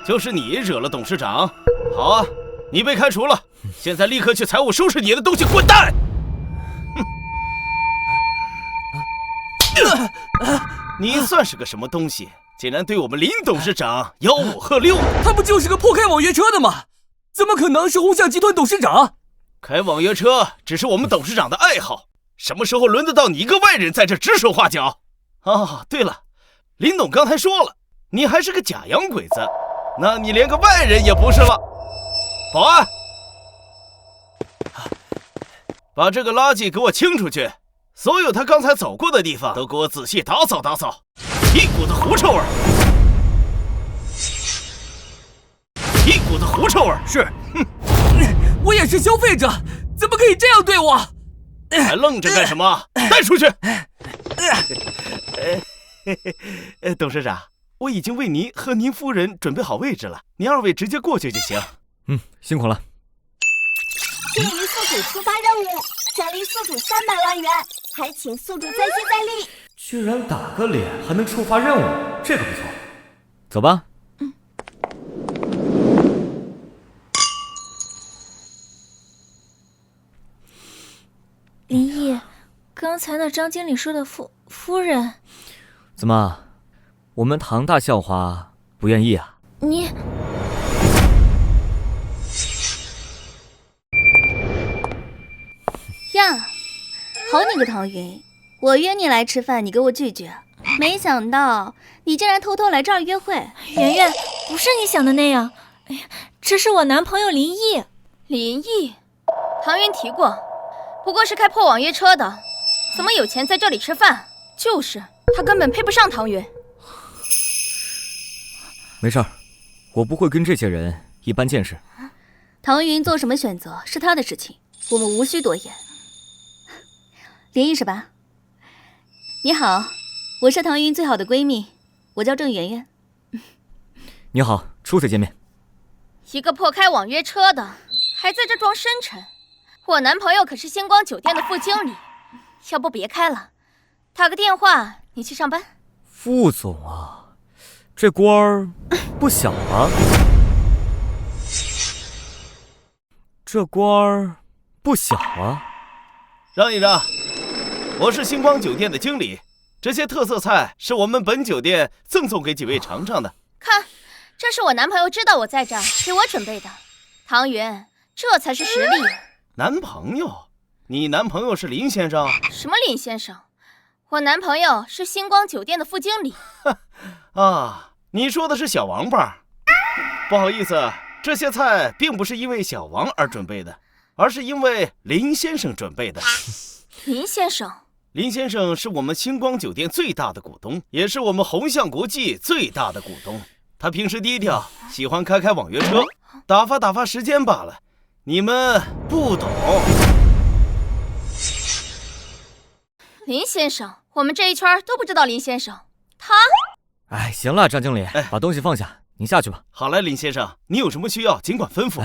就是你惹了董事长。好啊，你被开除了，现在立刻去财务收拾你的东西，滚蛋！你算是个什么东西？竟然对我们林董事长吆五喝六！他不就是个破开网约车的吗？怎么可能是鸿象集团董事长？开网约车只是我们董事长的爱好，什么时候轮得到你一个外人在这指手画脚？哦，对了，林董刚才说了，你还是个假洋鬼子，那你连个外人也不是了。保安，把这个垃圾给我清出去，所有他刚才走过的地方都给我仔细打扫打扫，一股子狐臭味。一股子狐臭味。是。我也是消费者，怎么可以这样对我？还愣着干什么？带出去！董事长，我已经为您和您夫人准备好位置了，您二位直接过去就行。辛苦了。基于宿主出发任务，奖励宿主300万元，还请宿主再接再厉。居然打个脸还能触发任务，这个不错。走吧。林毅，刚才那张经理说的夫人，怎么，我们唐大校花不愿意啊？你呀，好你个唐云，我约你来吃饭，你给我拒绝，没想到你竟然偷偷来这儿约会。圆圆，不是你想的那样，哎呀，这是我男朋友林毅。林毅，唐云提过。不过是开破网约车的，怎么有钱在这里吃饭？就是他根本配不上唐云。没事儿，我不会跟这些人一般见识。唐云做什么选择是他的事情，我们无需多言。林毅是吧？你好，我是唐云最好的闺蜜，我叫郑圆圆。你好，初次见面。一个破开网约车的，还在这装深沉。我男朋友可是星光酒店的副经理，要不别开了，打个电话，你去上班。副总这官儿不小啊。这官儿不小啊。让一让，我是星光酒店的经理，这些特色菜是我们本酒店赠送给几位尝尝的。看，这是我男朋友知道我在这儿给我准备的。唐云，这才是实力。男朋友？你男朋友是林先生？什么林先生？我男朋友是星光酒店的副经理。啊，你说的是小王吧？不好意思，这些菜并不是因为小王而准备的，而是因为林先生准备的。林先生？林先生是我们星光酒店最大的股东，也是我们宏象国际最大的股东。他平时低调，喜欢开网约车，打发时间罢了。你们不懂。林先生，我们这一圈都不知道林先生。他……哎，行了，张经理，把东西放下，您下去吧。好嘞，林先生，你有什么需要尽管吩咐。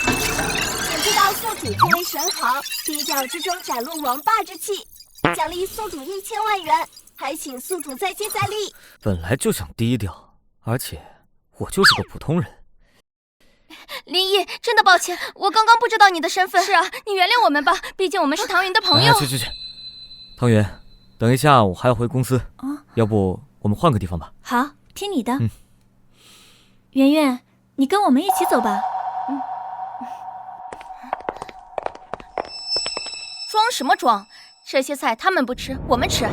想知道宿主作为神豪，低调之中展露王霸之气，奖励宿主1000万元，还请宿主再接再厉。本来就想低调，而且我就是个普通人。林毅，真的抱歉，我刚刚不知道你的身份。是啊，你原谅我们吧，毕竟我们是唐云的朋友。去，唐云，等一下我还要回公司，要不我们换个地方吧？好，听你的。圆圆，你跟我们一起走吧。装什么装？这些菜他们不吃，我们吃。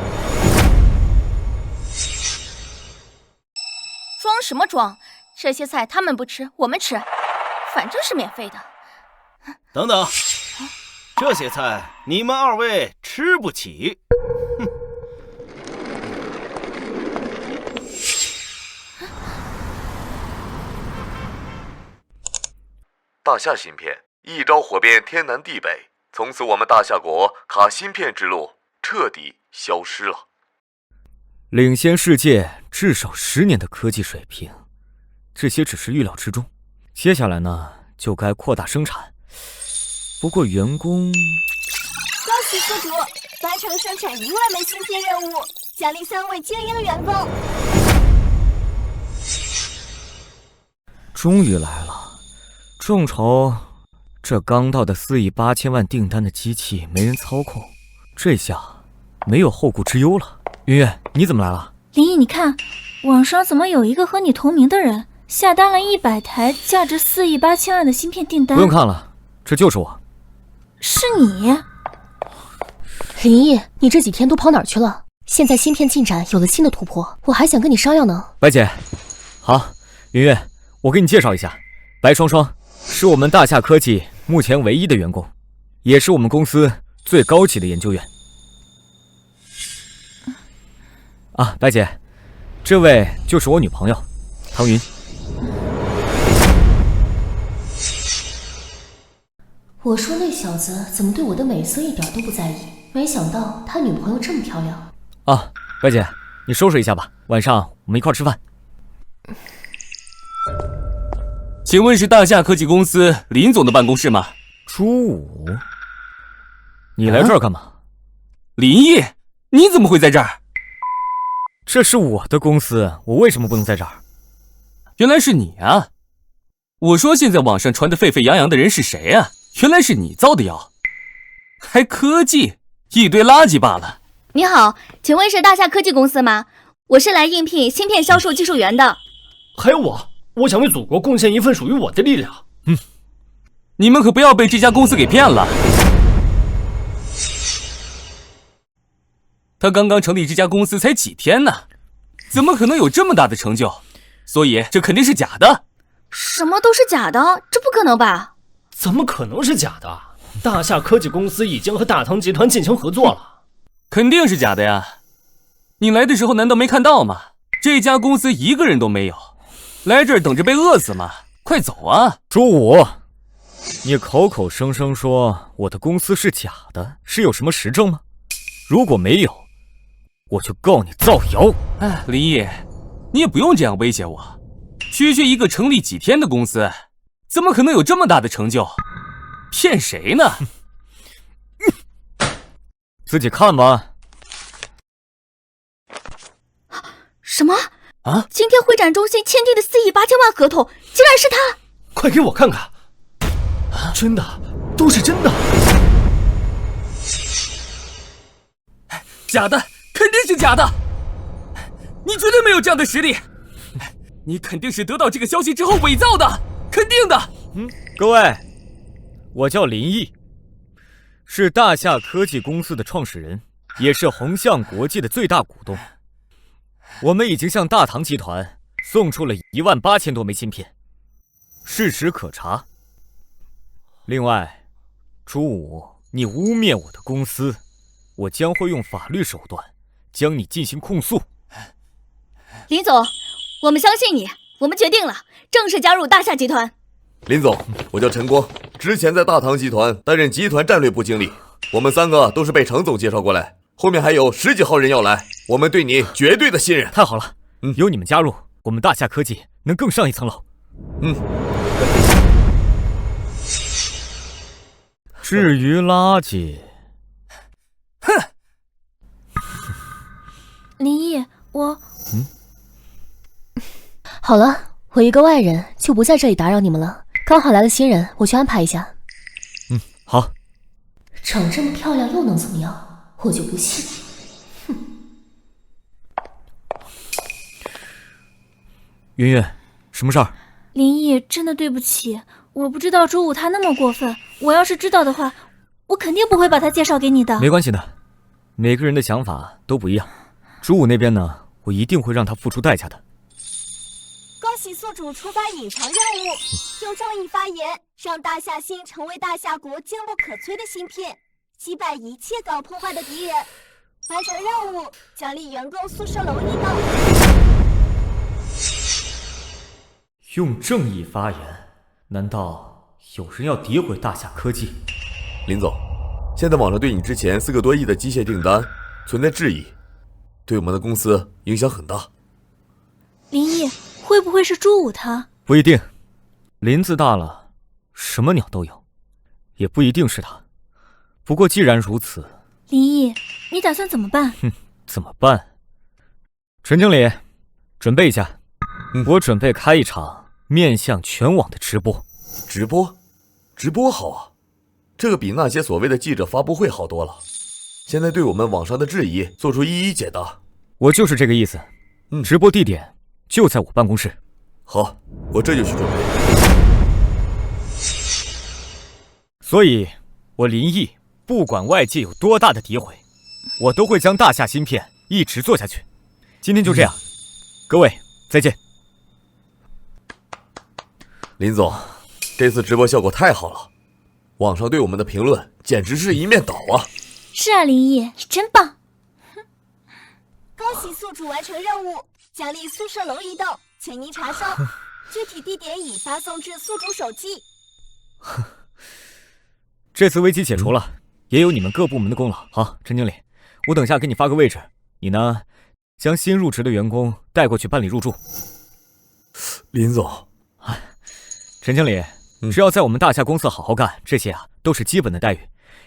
装什么装？这些菜他们不吃，我们吃。反正是免费的。等等，这些菜你们2位吃不起。大夏芯片一招火遍天南地北，从此我们大夏国卡芯片之路彻底消失了。领先世界至少10年的科技水平，这些只是预料之中。接下来呢，就该扩大生产。不过员工……恭喜宿主完成生产1万枚芯片任务，奖励3位精英员工。终于来了，众筹这刚到的4亿8千万订单的机器没人操控，这下没有后顾之忧了。云云，你怎么来了？林毅，你看，网上怎么有一个和你同名的人下单了100台价值4亿8千万的芯片订单？不用看了，这就是我。是你？林毅，你这几天都跑哪儿去了？现在芯片进展有了新的突破，我还想跟你商量呢。白姐，好，云云，我给你介绍一下，白双双是我们大夏科技目前唯一的员工，也是我们公司最高级的研究员。啊，白姐，这位就是我女朋友，唐云。我说那小子怎么对我的美色一点都不在意，没想到他女朋友这么漂亮。啊，白姐，你收拾一下吧，晚上我们一块吃饭。请问是大夏科技公司林总的办公室吗？朱武，你来这儿干嘛？林毅，你怎么会在这儿？这是我的公司，我为什么不能在这儿？原来是你啊！我说现在网上传得沸沸扬扬的人是谁啊？原来是你造的谣，还科技，一堆垃圾罢了。你好，请问是大夏科技公司吗？我是来应聘芯片销售技术员的。还有我想为祖国贡献一份属于我的力量。你们可不要被这家公司给骗了。他刚刚成立这家公司才几天呢，怎么可能有这么大的成就？所以这肯定是假的。什么都是假的？这不可能吧？怎么可能是假的？大夏科技公司已经和大唐集团进行合作了。肯定是假的呀！你来的时候难道没看到吗？这家公司一个人都没有，来这儿等着被饿死吗？快走啊！朱武，你口口声声说我的公司是假的，是有什么实证吗？如果没有，我就告你造谣。哎，林毅，你也不用这样威胁我。区区一个成立几天的公司，怎么可能有这么大的成就？骗谁呢？自己看吧。什么？啊！今天会展中心签订的4亿8千万合同，竟然是他！快给我看看！真的，都是真的。假的，肯定是假的！你绝对没有这样的实力，你肯定是得到这个消息之后伪造的，肯定的。各位，我叫林毅，是大夏科技公司的创始人，也是宏象国际的最大股东。我们已经向大唐集团送出了18000多枚芯片，事实可查。另外，朱武，你污蔑我的公司，我将会用法律手段将你进行控诉。林总，我们相信你，我们决定了，正式加入大夏集团。林总，我叫陈光，之前在大唐集团担任集团战略部经理。我们3个都是被程总介绍过来，后面还有10几号人要来，我们对你绝对的信任。太好了，有你们加入，我们大夏科技能更上一层楼。至于垃圾，哼！林毅，我……好了，我一个外人就不在这里打扰你们了。刚好来了新人，我去安排一下。好。长这么漂亮又能怎么样？我就不信。哼！云云，什么事儿？林毅，真的对不起，我不知道朱武他那么过分。我要是知道的话，我肯定不会把他介绍给你的。没关系的，每个人的想法都不一样。朱武那边呢，我一定会让他付出代价的。恭喜宿主触发隐藏任务，用正义发言，让大夏星成为大夏国坚不可摧的芯片，击败一切搞破坏的敌人。完成任务，奖励员工宿舍楼1道。用正义发言，难道有人要诋毁大夏科技？林总，现在网上对你之前4个多亿的机械订单存在质疑，对我们的公司影响很大。林毅，会不会是朱武他？不一定，林子大了，什么鸟都有，也不一定是他。不过既然如此，林毅，你打算怎么办？怎么办？陈经理，准备一下，我准备开一场面向全网的直播。直播好啊，这个比那些所谓的记者发布会好多了。现在对我们网上的质疑做出一一解答。我就是这个意思。直播地点就在我办公室。好，我这就去准备。所以，我林毅不管外界有多大的诋毁，我都会将大夏芯片一直做下去。今天就这样，各位再见。林总，这次直播效果太好了，网上对我们的评论简直是一面倒啊！是啊，林毅，你真棒！恭喜宿主完成任务，奖励宿舍楼1道，请您查收。具体地点已发送至宿主手机。这次危机解除了，也有你们各部门的功劳。好，陈经理，我等下给你发个位置，你呢，将新入职的员工带过去办理入住。林总，陈经理，只要在我们大夏公司好好干，这些都是基本的待遇，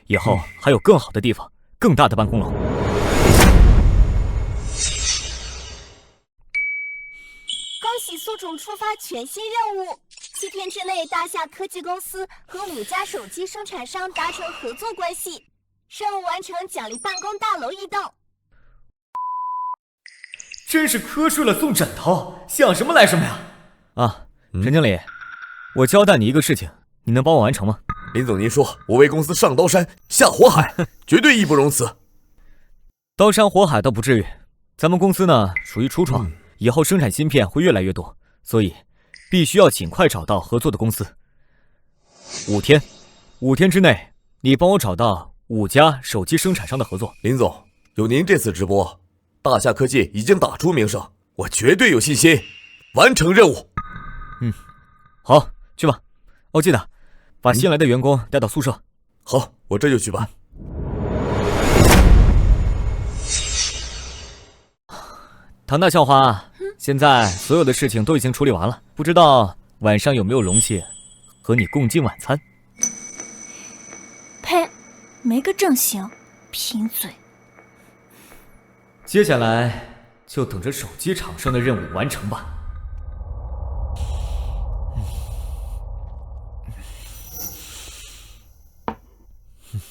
以后还有更好的地方，更大的办公楼。恭喜宿主触发全新任务，7天之内，大夏科技公司和5家手机生产商达成合作关系，任务完成，奖励办公大楼1道。真是瞌睡了送枕头，想什么来什么呀！陈经理，我交代你一个事情，你能帮我完成吗？林总，您说，我为公司上刀山下火海，绝对义不容辞。刀山火海倒不至于，咱们公司呢属于初创，以后生产芯片会越来越多，所以必须要尽快找到合作的公司。5天之内，你帮我找到5家手机生产商的合作。林总，有您这次直播，大夏科技已经打出名声，我绝对有信心完成任务。好，去吧。哦，记得把新来的员工带到宿舍。好，我这就去办。唐大校花，现在所有的事情都已经处理完了，不知道晚上有没有荣幸和你共进晚餐？呸，没个正形，贫嘴。接下来就等着手机厂商的任务完成吧。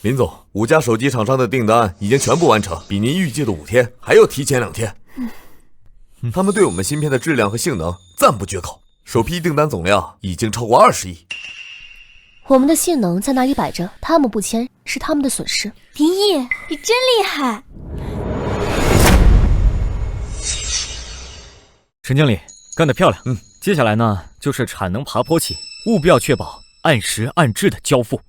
林总，5家手机厂商的订单已经全部完成，比您预计的5天还要提前2天。他们对我们芯片的质量和性能赞不绝口，首批订单总量已经超过20亿。我们的性能在那里摆着，他们不签是他们的损失。林毅，你真厉害！陈经理，干得漂亮。接下来呢，就是产能爬坡期，务必要确保按时按质的交付。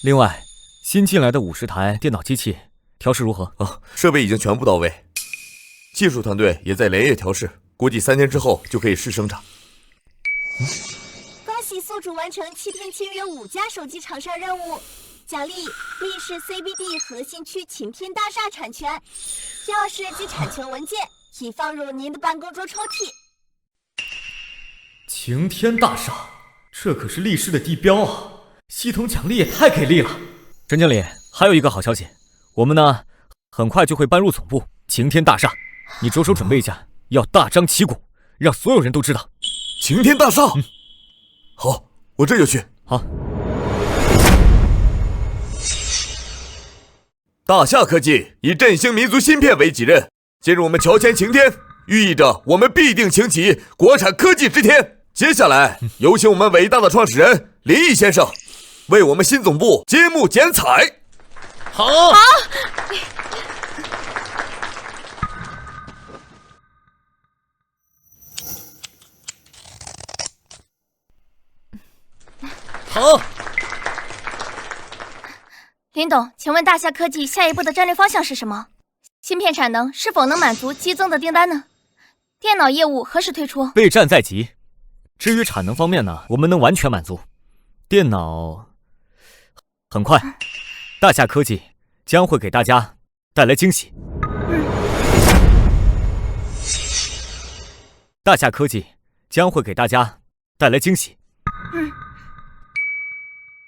另外，新进来的50台电脑机器，调试如何？设备已经全部到位，技术团队也在连夜调试，估计3天之后就可以试生产。恭喜宿主完成7天签约5家手机厂商任务，奖励立式 CBD 核心区晴天大厦产权钥匙及产权文件已放入您的办公桌抽屉。晴天大厦，这可是立式的地标啊！系统奖励也太给力了。陈经理，还有一个好消息，我们呢很快就会搬入总部晴天大厦，你着手准备一下，要大张旗鼓，让所有人都知道。晴天大厦，好，我这就去。好。大夏科技以振兴民族芯片为己任，进入我们乔迁晴天，寓意着我们必定擎起国产科技之天。接下来，有请我们伟大的创始人林毅先生，为我们新总部揭幕剪彩。好。好。林董，请问大夏科技下一步的战略方向是什么？芯片产能是否能满足激增的订单呢？电脑业务何时推出？备战在即。至于产能方面呢，我们能完全满足。电脑很快，大夏科技将会给大家带来惊喜。大夏科技将会给大家带来惊喜。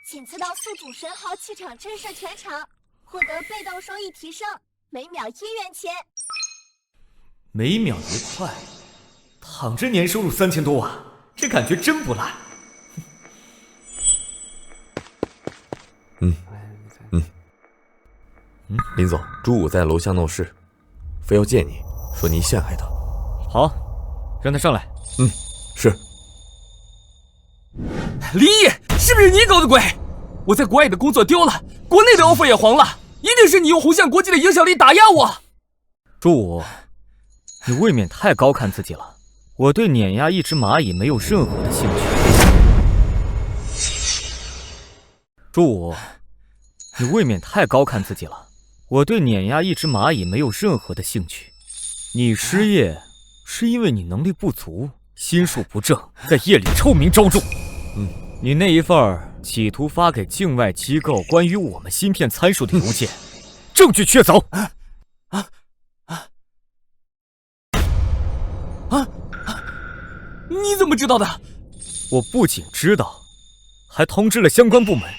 请赐到宿主神豪气场震慑全场，获得被动收益提升，每秒1元钱。每秒1块，躺着年收入3000多万，这感觉真不赖。林总，朱武在楼下闹事，非要见你，说你陷害他。好，让他上来。是。林毅，是不是你搞的鬼？我在国外的工作丢了，国内的 offer 也黄了，一定是你用红象国际的影响力打压我。朱武，你未免太高看自己了。我对碾压一只蚂蚁没有任何的兴趣。朱武，你未免太高看自己了。我对碾压一只蚂蚁没有任何的兴趣。你失业是因为你能力不足，心术不正，在夜里臭名昭著。你那一份企图发给境外机构关于我们芯片参数的邮件，证据确凿。你怎么知道的？我不仅知道，还通知了相关部门。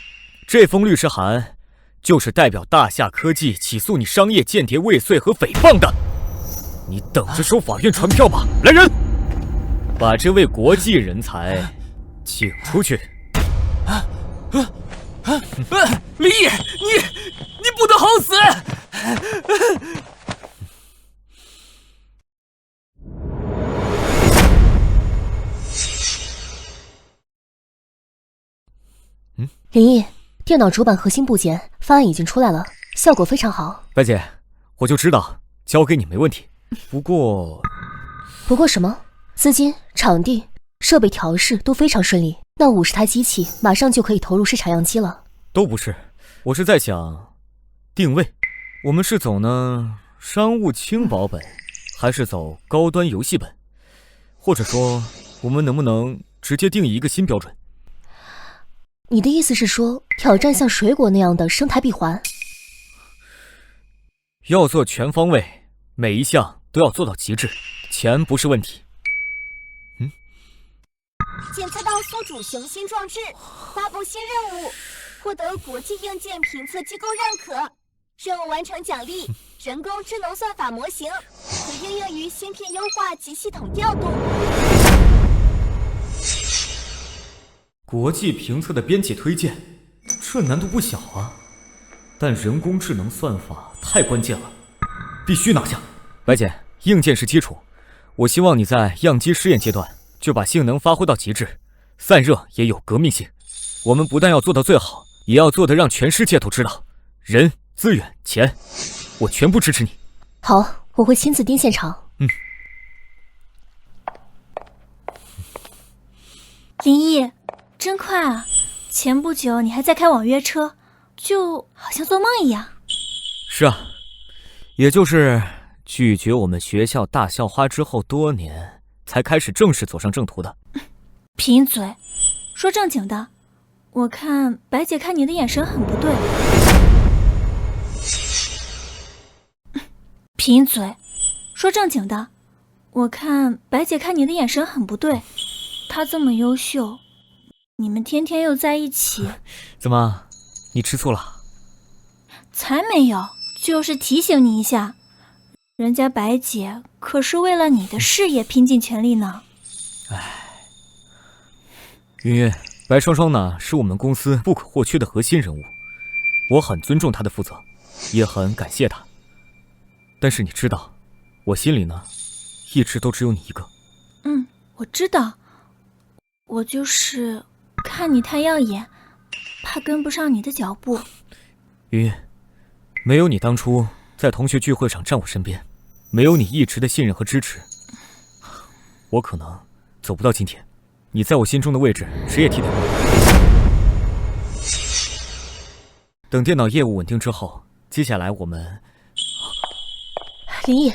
这封律师函就是代表大夏科技起诉你商业间谍未遂和诽谤的。你等着收法院传票吧。来人，把这位国际人才请出去。林毅，你不得好死！林毅，电脑主板核心部件方案已经出来了，效果非常好。白姐，我就知道交给你没问题。不过什么？资金、场地、设备调试都非常顺利，那50台机器马上就可以投入市场样机了。都不是，我是在想定位，我们是走呢商务轻薄本，还是走高端游戏本？或者说，我们能不能直接定义一个新标准？你的意思是说，挑战像水果那样的生态闭环？要做全方位，每一项都要做到极致，钱不是问题。检测到宿主雄心壮志，发布新任务，获得国际硬件评测机构认可。任务完成奖励人工智能算法模型，可应用于芯片优化及系统调度。国际评测的编辑推荐，这难度不小啊。但人工智能算法太关键了，必须拿下。白姐，硬件是基础，我希望你在样机试验阶段就把性能发挥到极致，散热也有革命性。我们不但要做到最好，也要做得让全世界都知道。人、资源、钱，我全部支持你。好，我会亲自盯现场。林毅，真快啊！前不久你还在开网约车，就好像做梦一样。是啊，也就是拒绝我们学校大校花之后多年，才开始正式走上正途的。贫嘴，说正经的，我看白姐看你的眼神很不对。贫嘴，说正经的，我看白姐看你的眼神很不对。她这么优秀，你们天天又在一起，怎么，你吃醋了？才没有，就是提醒你一下，人家白姐可是为了你的事业拼尽全力呢。云云，白双双呢是我们公司不可或缺的核心人物，我很尊重她的负责，也很感谢她。但是你知道，我心里呢，一直都只有你一个。我知道，我就是看你太耀眼，怕跟不上你的脚步。云云，没有你当初在同学聚会上站我身边，没有你一直的信任和支持，我可能走不到今天。你在我心中的位置，谁也替代不了。等电脑业务稳定之后，接下来我们……林毅，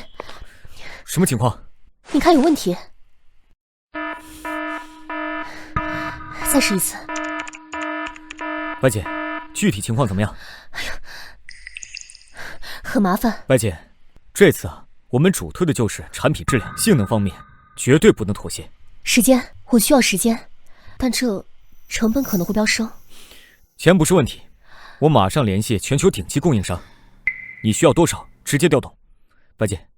什么情况？你看有问题。再试一次。白姐，具体情况怎么样？很麻烦。白姐，这次我们主推的就是产品质量、性能方面，绝对不能妥协。时间，我需要时间，但这成本可能会飙升。钱不是问题，我马上联系全球顶级供应商。你需要多少，直接调动。白姐，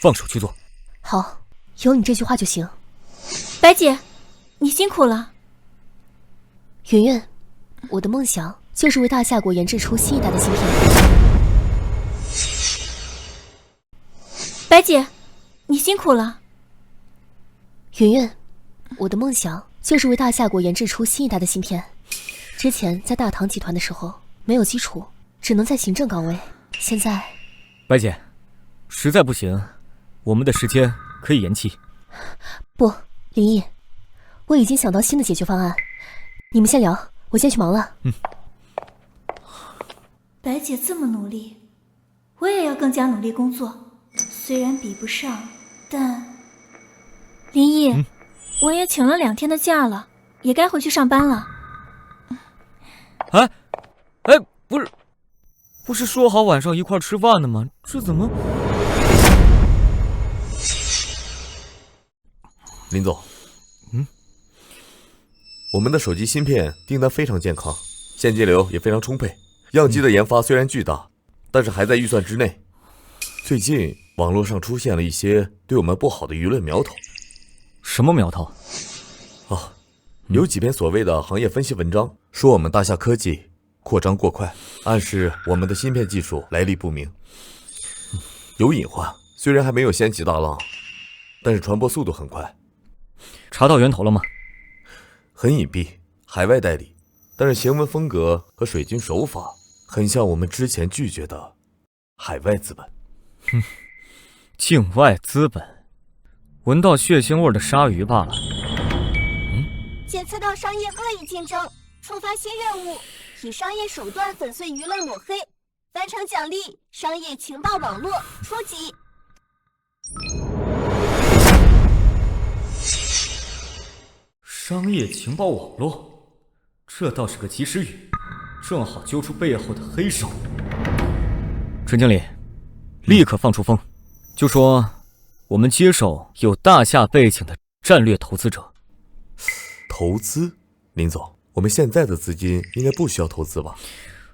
放手去做。好，有你这句话就行。白姐，你辛苦了。云云，我的梦想就是为大夏国研制出新一代的芯片。白姐，你辛苦了。云云，我的梦想就是为大夏国研制出新一代的芯片。之前在大唐集团的时候没有基础，只能在行政岗位。现在，白姐，实在不行，我们的时间可以延期。不，林毅，我已经想到新的解决方案。你们先聊，我先去忙了。白姐这么努力，我也要更加努力工作。虽然比不上，但林毅，我也请了2天的假了，也该回去上班了。不是说好晚上一块吃饭的吗？这怎么……林总，我们的手机芯片订单非常健康，现金流也非常充沛。样机的研发虽然巨大，但是还在预算之内。最近网络上出现了一些对我们不好的舆论苗头。什么苗头？有几篇所谓的行业分析文章，说我们大夏科技扩张过快，暗示我们的芯片技术来历不明，有隐患。虽然还没有掀起大浪，但是传播速度很快。查到源头了吗？很隐蔽，海外代理，但是行文风格和水军手法很像我们之前拒绝的海外资本。境外资本，闻到血腥味的鲨鱼罢了。检测到商业恶意竞争，触发新任务，以商业手段粉碎舆论抹黑，完成奖励商业情报网络初级。商业情报网络，这倒是个及时雨，正好揪出背后的黑手。陈经理，立刻放出风，就说我们接手有大夏背景的战略投资者。投资？林总，我们现在的资金应该不需要投资吧？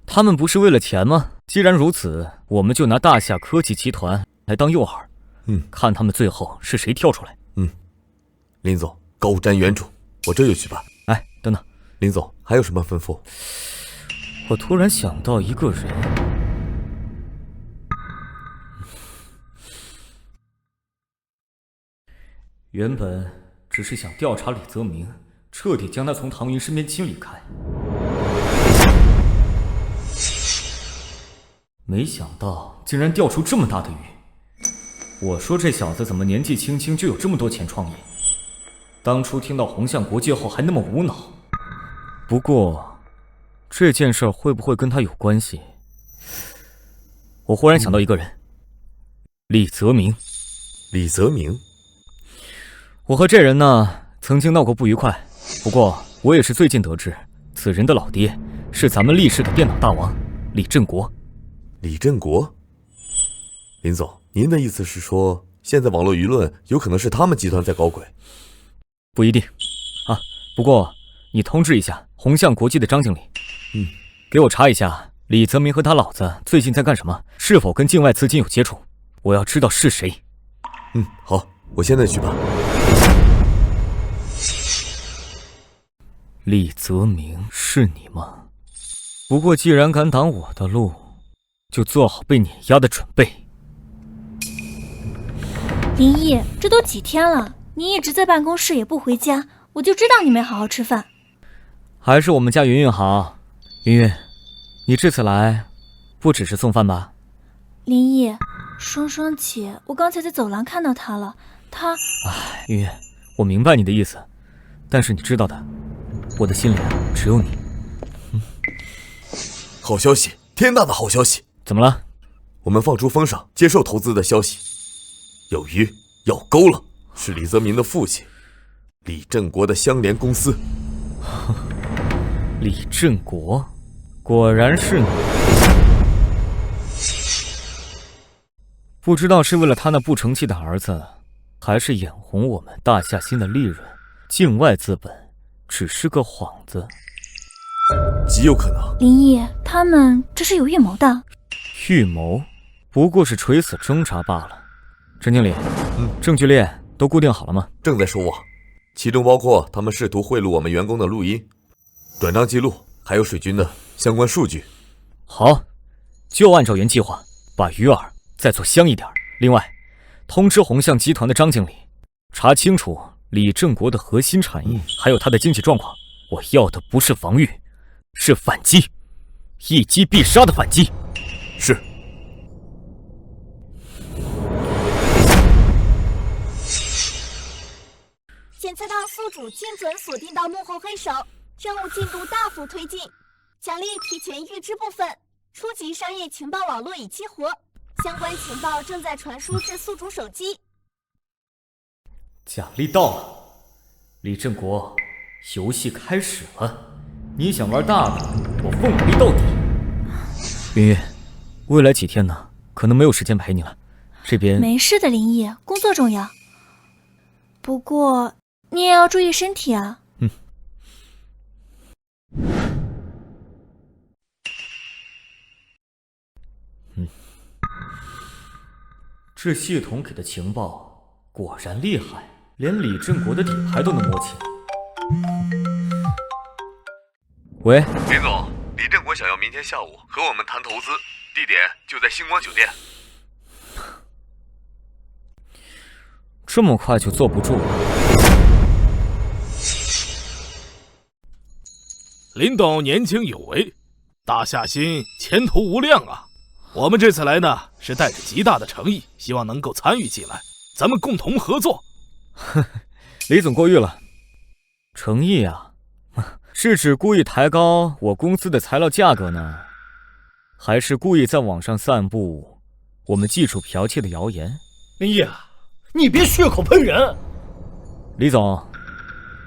他们不是为了钱吗？既然如此，我们就拿大夏科技集团来当诱饵，看他们最后是谁跳出来。林总，高瞻远瞩，我这就去办。哎，等等，林总还有什么吩咐？我突然想到一个人。原本只是想调查李泽明，彻底将他从唐云身边清理开，没想到竟然钓出这么大的鱼。我说这小子怎么年纪轻轻就有这么多钱创业？当初听到红象国际后还那么无脑。不过这件事会不会跟他有关系？我忽然想到一个人，李泽明。李泽明，我和这人呢，曾经闹过不愉快。不过我也是最近得知，此人的老爹是咱们厉氏的电脑大王李振国。李振国？林总，您的意思是说，现在网络舆论有可能是他们集团在搞鬼？不一定啊。不过你通知一下宏向国际的张经理，给我查一下李泽明和他老子最近在干什么，是否跟境外资金有接触？我要知道是谁。好，我现在去吧。李泽明是你吗？不过既然敢挡我的路，就做好被碾压的准备。林毅，这都几天了，你一直在办公室也不回家，我就知道你没好好吃饭。还是我们家云云好。云云，你这次来不只是送饭吧？林毅，双双姐，我刚才在走廊看到她了，她……云云，我明白你的意思，但是你知道的，我的心里只有你。好消息，天大的好消息！怎么了？我们放出封上接受投资的消息，有鱼要钩了，是李泽明的父亲李振国的相连公司。李振国，果然是你。不知道是为了他那不成器的儿子，还是眼红我们大夏新的利润，境外资本只是个幌子。极有可能。林毅，他们这是有预谋的。预谋？不过是垂死挣扎罢了。陈经理，证据链都固定好了吗？正在收网，其中包括他们试图贿赂我们员工的录音、转账记录，还有水军的相关数据。好，就按照原计划，把鱼饵再做香一点。另外，通知宏向集团的张经理，查清楚李振国的核心产业，还有他的经济状况。我要的不是防御，是反击，一击必杀的反击。是。检测到宿主精准锁定到幕后黑手，任务进度大幅推进，奖励提前预知部分，初级商业情报网络已激活，相关情报正在传输至宿主手机。奖励到了，李振国，游戏开始了，你想玩大的，我奉陪到底。云云，未来几天呢，可能没有时间陪你了，这边没事的，林毅，工作重要。不过你也要注意身体啊。这系统给的情报果然厉害，连李振国的底牌都能摸清。喂，林总，李振国想要明天下午和我们谈投资，地点就在星光酒店。这么快就坐不住了？林董年轻有为，大夏新前途无量啊！我们这次来呢，是带着极大的诚意，希望能够参与进来，咱们共同合作。李总过誉了，诚意啊，是指故意抬高我公司的材料价格呢，还是故意在网上散布我们技术剽窃的谣言？林毅，你别血口喷人。李总，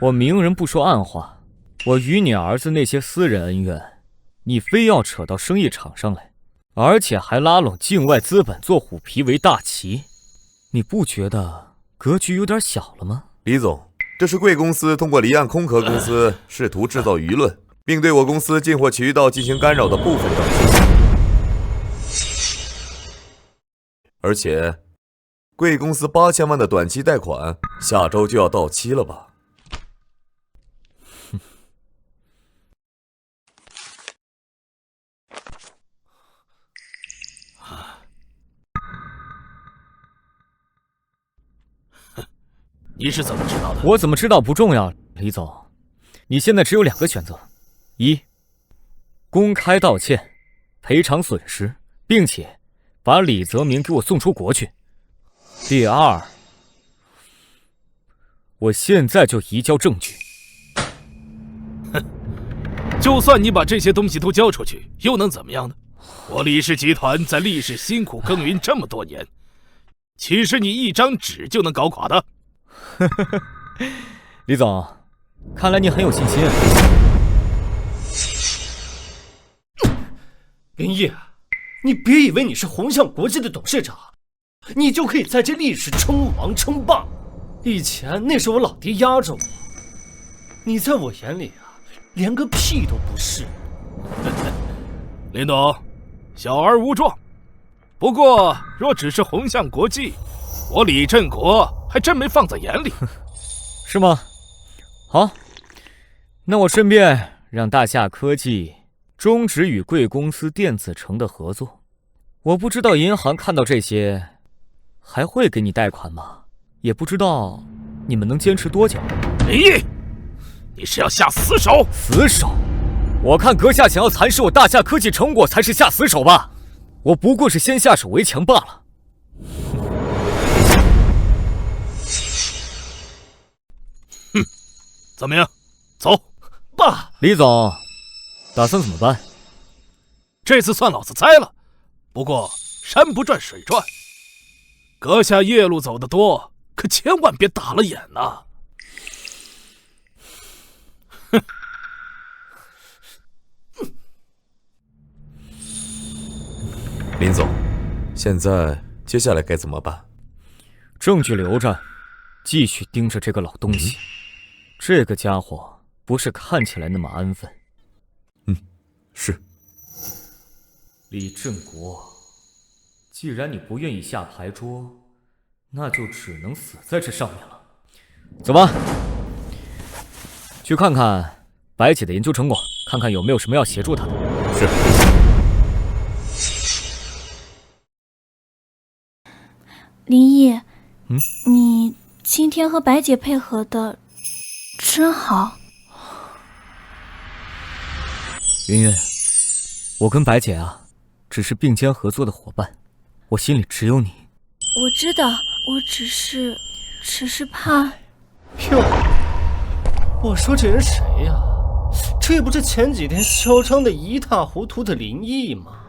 我明人不说暗话，我与你儿子那些私人恩怨，你非要扯到生意场上来，而且还拉拢境外资本做虎皮为大旗，你不觉得格局有点小了吗？李总，这是贵公司通过离岸空壳公司试图制造舆论，并对我公司进货渠道进行干扰的部分证据。而且，贵公司8000万的短期贷款下周就要到期了吧？你是怎么知道的？我怎么知道不重要，李总，你现在只有2个选择：一，公开道歉，赔偿损失，并且把李泽明给我送出国去；第二，我现在就移交证据。哼，就算你把这些东西都交出去，又能怎么样呢？我李氏集团在厉氏辛苦耕耘这么多年，岂是你一张纸就能搞垮的？李总，看来你很有信心。林毅，你别以为你是宏向国际的董事长，你就可以在这历史称王称霸。以前那是我老爹压着我，你在我眼里啊，连个屁都不是。林董，小儿无状。不过若只是宏向国际，我李振国还真没放在眼里。是吗？好，那我顺便让大夏科技终止与贵公司电子城的合作。我不知道银行看到这些还会给你贷款吗？也不知道你们能坚持多久。林毅，你是要下死手？死手？我看阁下想要蚕食我大夏科技成果才是下死手吧？我不过是先下手为强罢了。哼，怎么样？走。爸，李总，打算怎么办？这次算老子栽了。不过山不转水转，阁下夜路走得多，可千万别打了眼呐。哼。林总，现在接下来该怎么办？证据留着，继续盯着这个老东西。这个家伙不是看起来那么安分。是。李振国，既然你不愿意下牌桌，那就只能死在这上面了。走吧，去看看白姐的研究成果，看看有没有什么要协助她的。是。林毅，你今天和白姐配合的真好。云云，我跟白姐啊，只是并肩合作的伙伴，我心里只有你。我知道，我只是怕。哟，我说这人谁呀？这不是前几天嚣张的一塌糊涂的林毅吗？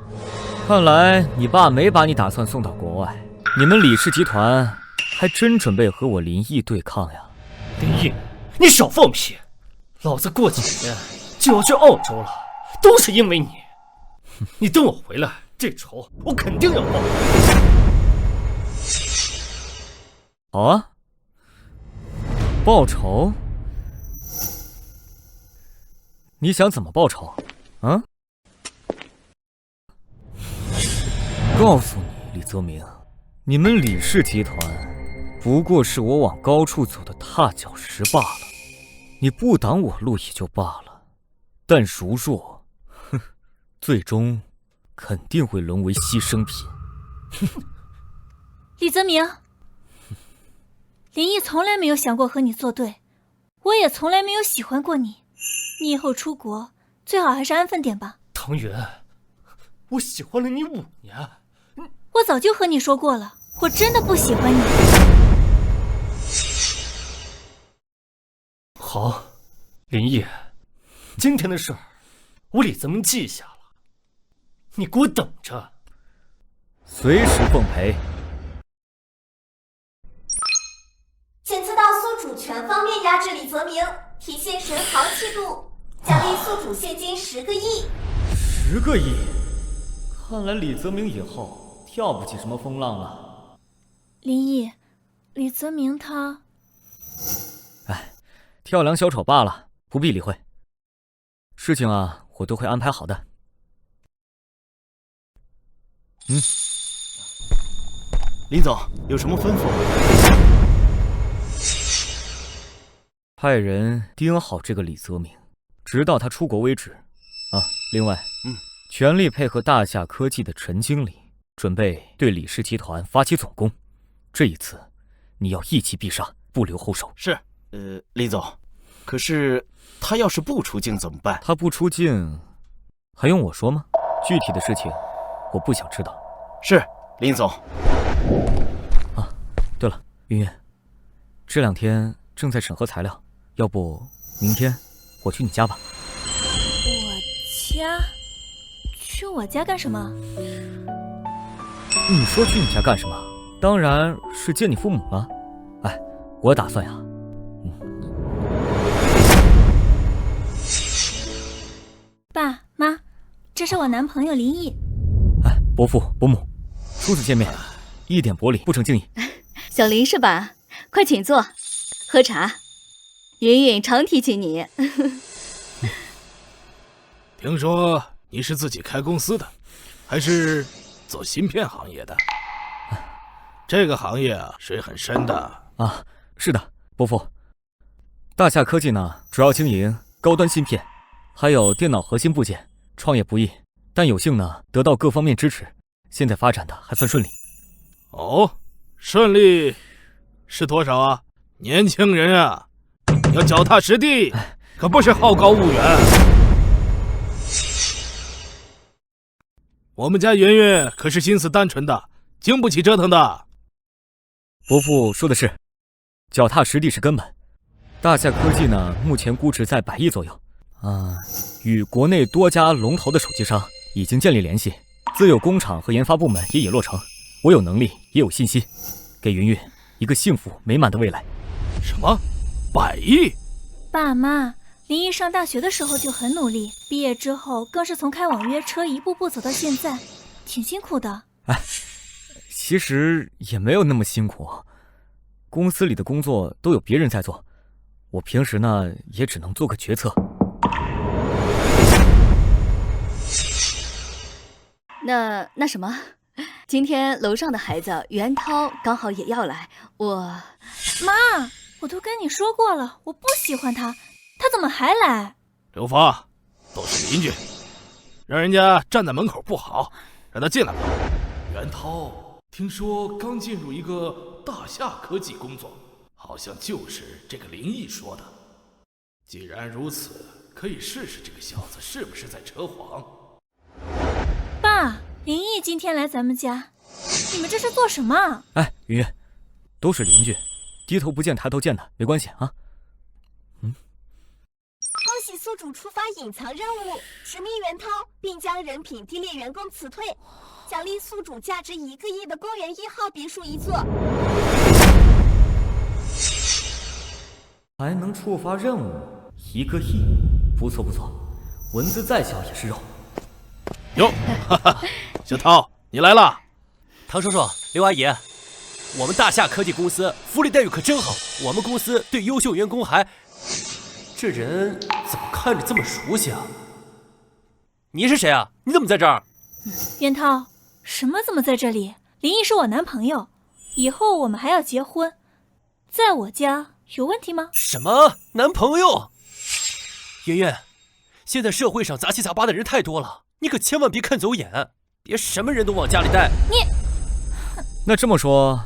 看来你爸没把你打算送到国外。你们李氏集团还真准备和我林毅对抗呀？林毅，你少放屁！老子过几天就要去澳洲了，都是因为你。你等我回来，这仇我肯定要报。好啊，报仇？你想怎么报仇？啊？告诉你，李泽明。你们李氏集团不过是我往高处走的踏脚石罢了，你不挡我路也就罢了，但如若，最终肯定会沦为牺牲品。李泽明，林毅从来没有想过和你作对，我也从来没有喜欢过你。你以后出国最好还是安分点吧。唐云，我喜欢了你5年。我早就和你说过了，我真的不喜欢你。好，林毅，今天的事儿我李泽明记下了，你给我等着，随时奉陪。检测到宿主全方面压制李泽明，体现神豪气度，奖励宿主现金10个亿。10个亿，看来李泽明以后跳不起什么风浪了。林毅，李泽明他……跳梁小丑罢了，不必理会。事情啊，我都会安排好的。林总有什么吩咐？派人盯好这个李泽明，直到他出国为止。啊，另外，全力配合大夏科技的陈经理，准备对李氏集团发起总攻。这一次，你要一击必杀，不留后手。是。李总，可是他要是不出境怎么办？他不出境，还用我说吗？具体的事情，我不想知道。是，林总。啊，对了，云云，这2天正在审核材料，要不明天我去你家吧？我家？去我家干什么？你说去你家干什么？当然是见你父母了。哎，我打算呀，爸妈，这是我男朋友林毅。哎，伯父伯母，初次见面，一点薄礼不成敬意。小林是吧？快请坐，喝茶。云云常提起你。听说你是自己开公司的，还是做芯片行业的？这个行业啊，水很深的啊。是的，伯父。大夏科技呢，主要经营高端芯片，还有电脑核心部件。创业不易，但有幸呢得到各方面支持，现在发展的还算顺利。哦，顺利是多少啊？年轻人啊，要脚踏实地，可不是好高骛远。我们家圆圆可是心思单纯的，经不起折腾的。伯父说的是，脚踏实地是根本。大夏科技呢，目前估值在100亿左右，与国内多家龙头的手机商已经建立联系，自有工厂和研发部门也已落成。我有能力，也有信心，给云云一个幸福美满的未来。什么？100亿？爸妈，林毅上大学的时候就很努力，毕业之后更是从开网约车一步步走到现在，挺辛苦的。哎，其实也没有那么辛苦，公司里的工作都有别人在做，我平时呢也只能做个决策。那什么，今天楼上的孩子袁涛刚好也要来，妈，我都跟你说过了，我不喜欢他，他怎么还来？刘芳，都是邻居，让人家站在门口不好，让他进来吧。袁涛听说刚进入一个大夏科技工作，好像就是这个林毅说的。既然如此，可以试试这个小子是不是在扯谎。爸，林毅今天来咱们家，你们这是做什么？哎，云云，都是邻居，低头不见抬头见的，没关系啊。恭喜宿主触发隐藏任务，实名袁涛，并将人品低劣员工辞退，奖励宿主价值1个亿的公园1号别墅1座。还能触发任务1个亿，不错不错，蚊子再小也是肉。哟，哈哈，小涛，你来了。唐叔叔，刘阿姨，我们大夏科技公司福利待遇可真好，我们公司对优秀员工还……这人怎么看着这么熟悉啊？你是谁啊？你怎么在这儿？袁涛，什么怎么在这里？林毅是我男朋友，以后我们还要结婚，在我家有问题吗？什么男朋友？圆圆，现在社会上杂七杂八的人太多了，你可千万别看走眼，别什么人都往家里带。那这么说，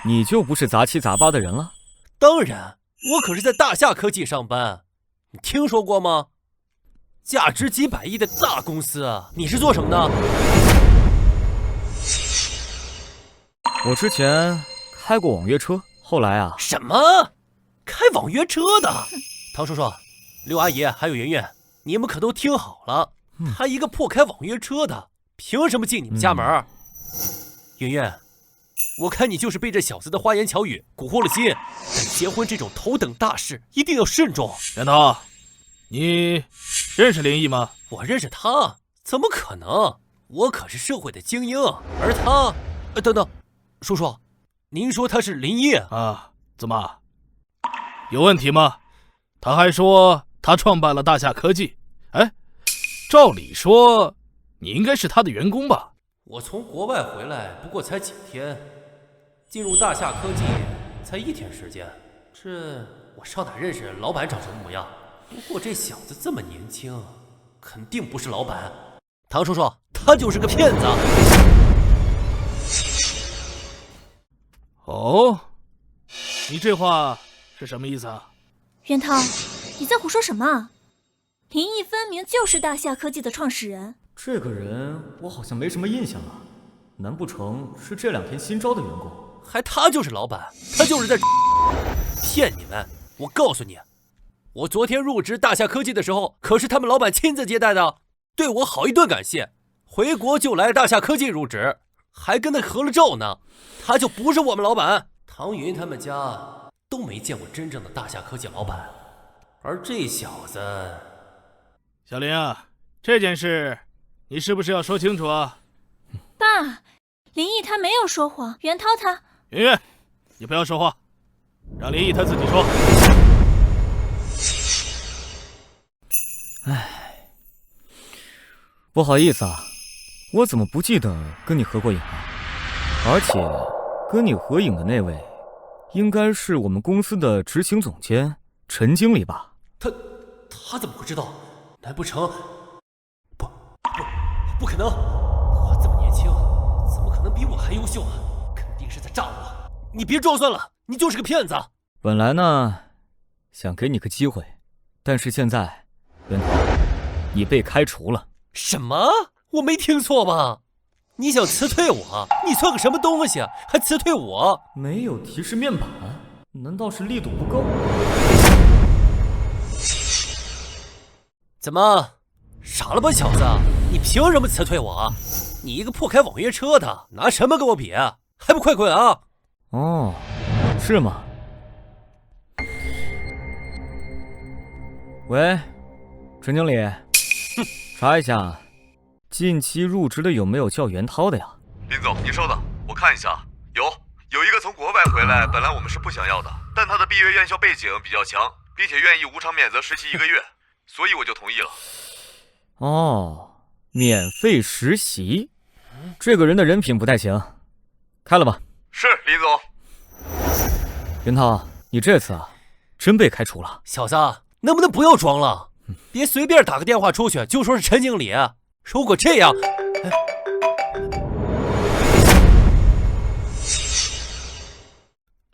你就不是杂七杂八的人了？当然，我可是在大夏科技上班，你听说过吗？价值几百亿的大公司，你是做什么的？我之前开过网约车，后来啊……什么？开网约车的？唐叔叔、刘阿姨还有圆圆，你们可都听好了，他一个破开网约车的，凭什么进你们家门？圆圆，我看你就是被这小子的花言巧语蛊惑了心，但结婚这种头等大事一定要慎重。袁涛，你认识林毅吗？我认识他，怎么可能？我可是社会的精英，而他……等等，叔叔，您说他是林毅啊？怎么，有问题吗？他还说他创办了大夏科技。哎，照理说你应该是他的员工吧？我从国外回来不过才几天，进入大夏科技才1天时间，这我上哪认识老板长什么模样？不过这小子这么年轻，肯定不是老板。唐叔叔，他就是个骗子。哦，你这话是什么意思啊？袁涛，你在胡说什么？林毅分明就是大夏科技的创始人。这个人我好像没什么印象了，难不成是这2天新招的员工？还他就是老板，他就是在骗你们！我告诉你，我昨天入职大夏科技的时候，可是他们老板亲自接待的，对我好一顿感谢。回国就来大夏科技入职，还跟他合了照呢，他就不是我们老板。唐云他们家都没见过真正的大夏科技老板，而这小子，小林啊，这件事你是不是要说清楚啊？爸，林毅他没有说谎，袁涛他……圆圆，你不要说话，让林毅他自己说。唉，不好意思啊，我怎么不记得跟你合过影啊？而且跟你合影的那位，应该是我们公司的执行总监陈经理吧？他怎么会知道？难不成……不可能！他这么年轻，怎么可能比我还优秀啊？肯定是在诈我！你别装蒜了，你就是个骗子！本来呢，想给你个机会，但是现在，袁涛，你被开除了。什么？我没听错吧？你想辞退我？你算个什么东西啊？还辞退我？没有提示面板，难道是力度不够？怎么，傻了吧，小子？你凭什么辞退我？你一个破开网约车的，拿什么跟我比？还不快滚啊！哦，是吗？喂，陈经理，查一下，近期入职的有没有叫袁涛的呀？林总，您稍等，我看一下。有一个从国外回来，本来我们是不想要的，但他的毕业院校背景比较强，并且愿意无偿免责实习1个月，所以我就同意了。哦，免费实习，这个人的人品不太行，开了吧。是，林总。袁涛，你这次啊，真被开除了。小子，能不能不要装了？别随便打个电话出去就说是陈经理。如果这样，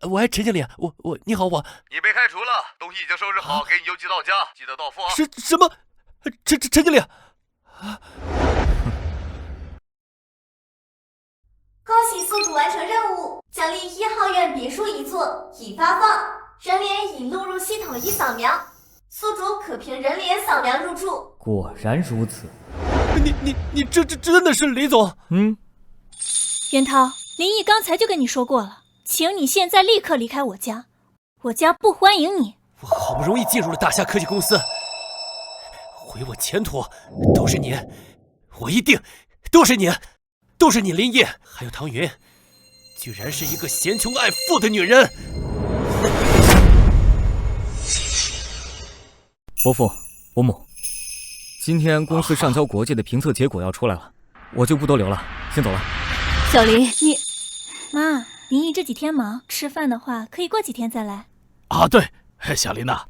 喂，陈经理，你好，你被开除了，东西已经收拾好，给你邮寄到家，记得到付啊。什么？陈经理，恭喜宿主完成任务，奖励1号院别墅1座，已发放。人脸已录入系统已扫描，宿主可凭人脸扫描入住。果然如此。你这真的是林总？袁涛，林毅刚才就跟你说过了，请你现在立刻离开我家，我家不欢迎你。我好不容易进入了大夏科技公司，毁我前途都是你，我一定都是你林毅，还有唐云，居然是一个嫌穷爱富的女人。伯父伯母，今天公司上交国际的评测结果要出来了，我就不多留了，先走了。小林，你妈，林毅这几天忙，吃饭的话可以过几天再来。啊，对，小林呐，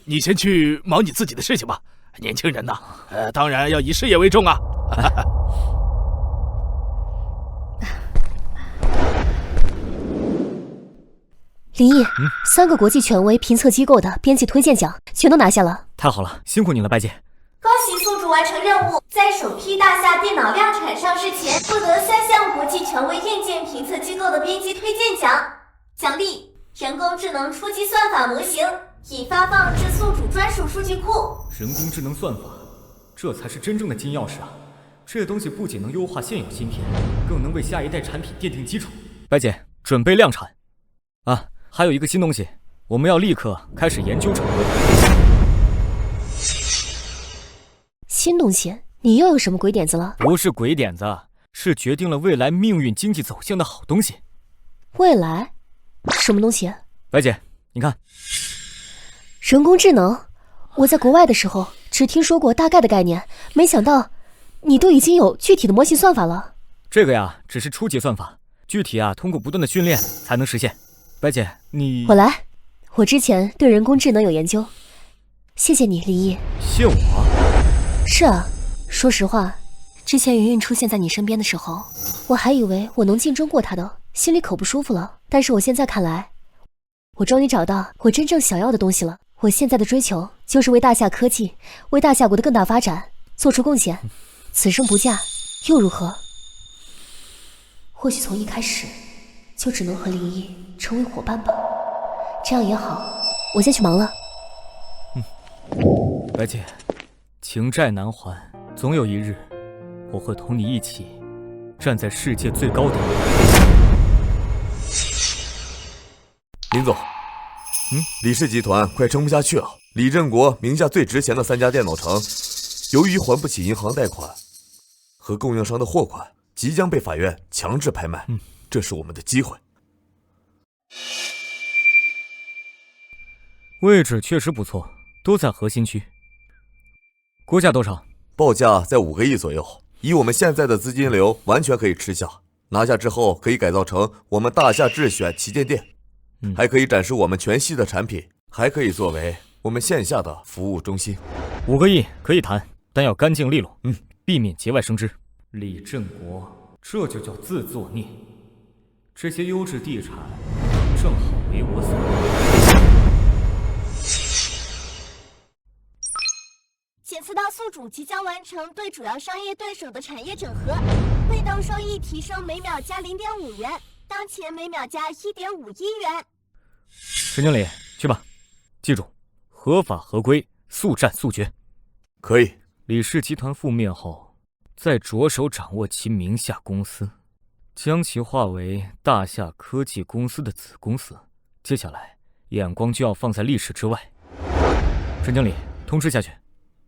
你先去忙你自己的事情吧。年轻人呐，当然要以事业为重啊。林毅，3个国际权威评测机构的编辑推荐奖全都拿下了。太好了，辛苦你了，白姐。恭喜宿主完成任务，在首批大夏电脑量产上市前，获得3项国际权威硬件评测机构的编辑推荐奖。奖励：人工智能初级算法模型，已发放至宿主专属数据库。人工智能算法，这才是真正的金钥匙啊！这东西不仅能优化现有芯片，更能为下一代产品奠定基础。白姐，准备量产啊！还有一个新东西，我们要立刻开始研究成果。新东西？你又有什么鬼点子了？不是鬼点子，是决定了未来命运经济走向的好东西。未来？什么东西？白姐，你看，人工智能。我在国外的时候只听说过大概的概念，没想到你都已经有具体的模型算法了。这个呀，只是初级算法，具体啊，通过不断的训练才能实现。白姐，你……我来，我之前对人工智能有研究，谢谢你，林毅。谢我？是啊，说实话，之前云云出现在你身边的时候，我还以为我能竞争过她的，心里可不舒服了。但是我现在看来，我终于找到我真正想要的东西了。我现在的追求就是为大夏科技，为大夏国的更大发展做出贡献。此生不嫁又如何？或许从一开始就只能和林毅成为伙伴吧，这样也好。我先去忙了。白姐，情债难还，总有一日我会同你一起站在世界最高点。林总，李氏集团快撑不下去了。李振国名下最值钱的3家电脑城，由于还不起银行贷款和供应商的货款，即将被法院强制拍卖。这是我们的机会。位置确实不错，都在核心区。估价多少？报价在5个亿左右，以我们现在的资金流，完全可以吃下。拿下之后，可以改造成我们大夏智选旗舰店，还可以展示我们全系的产品，还可以作为我们线下的服务中心。5个亿可以谈，但要干净利落，避免节外生枝。李振国，这就叫自作孽。这些优质地产正好为我所用。显示到宿主即将完成对主要商业对手的产业整合，被动收益提升每秒加0.5元，当前每秒加1.5亿元。陈经理，去吧，记住，合法合规，速战速决。可以。李氏集团覆灭后，再着手掌握其名下公司，将其划为大夏科技公司的子公司。接下来，眼光就要放在历史之外。陈经理，通知下去，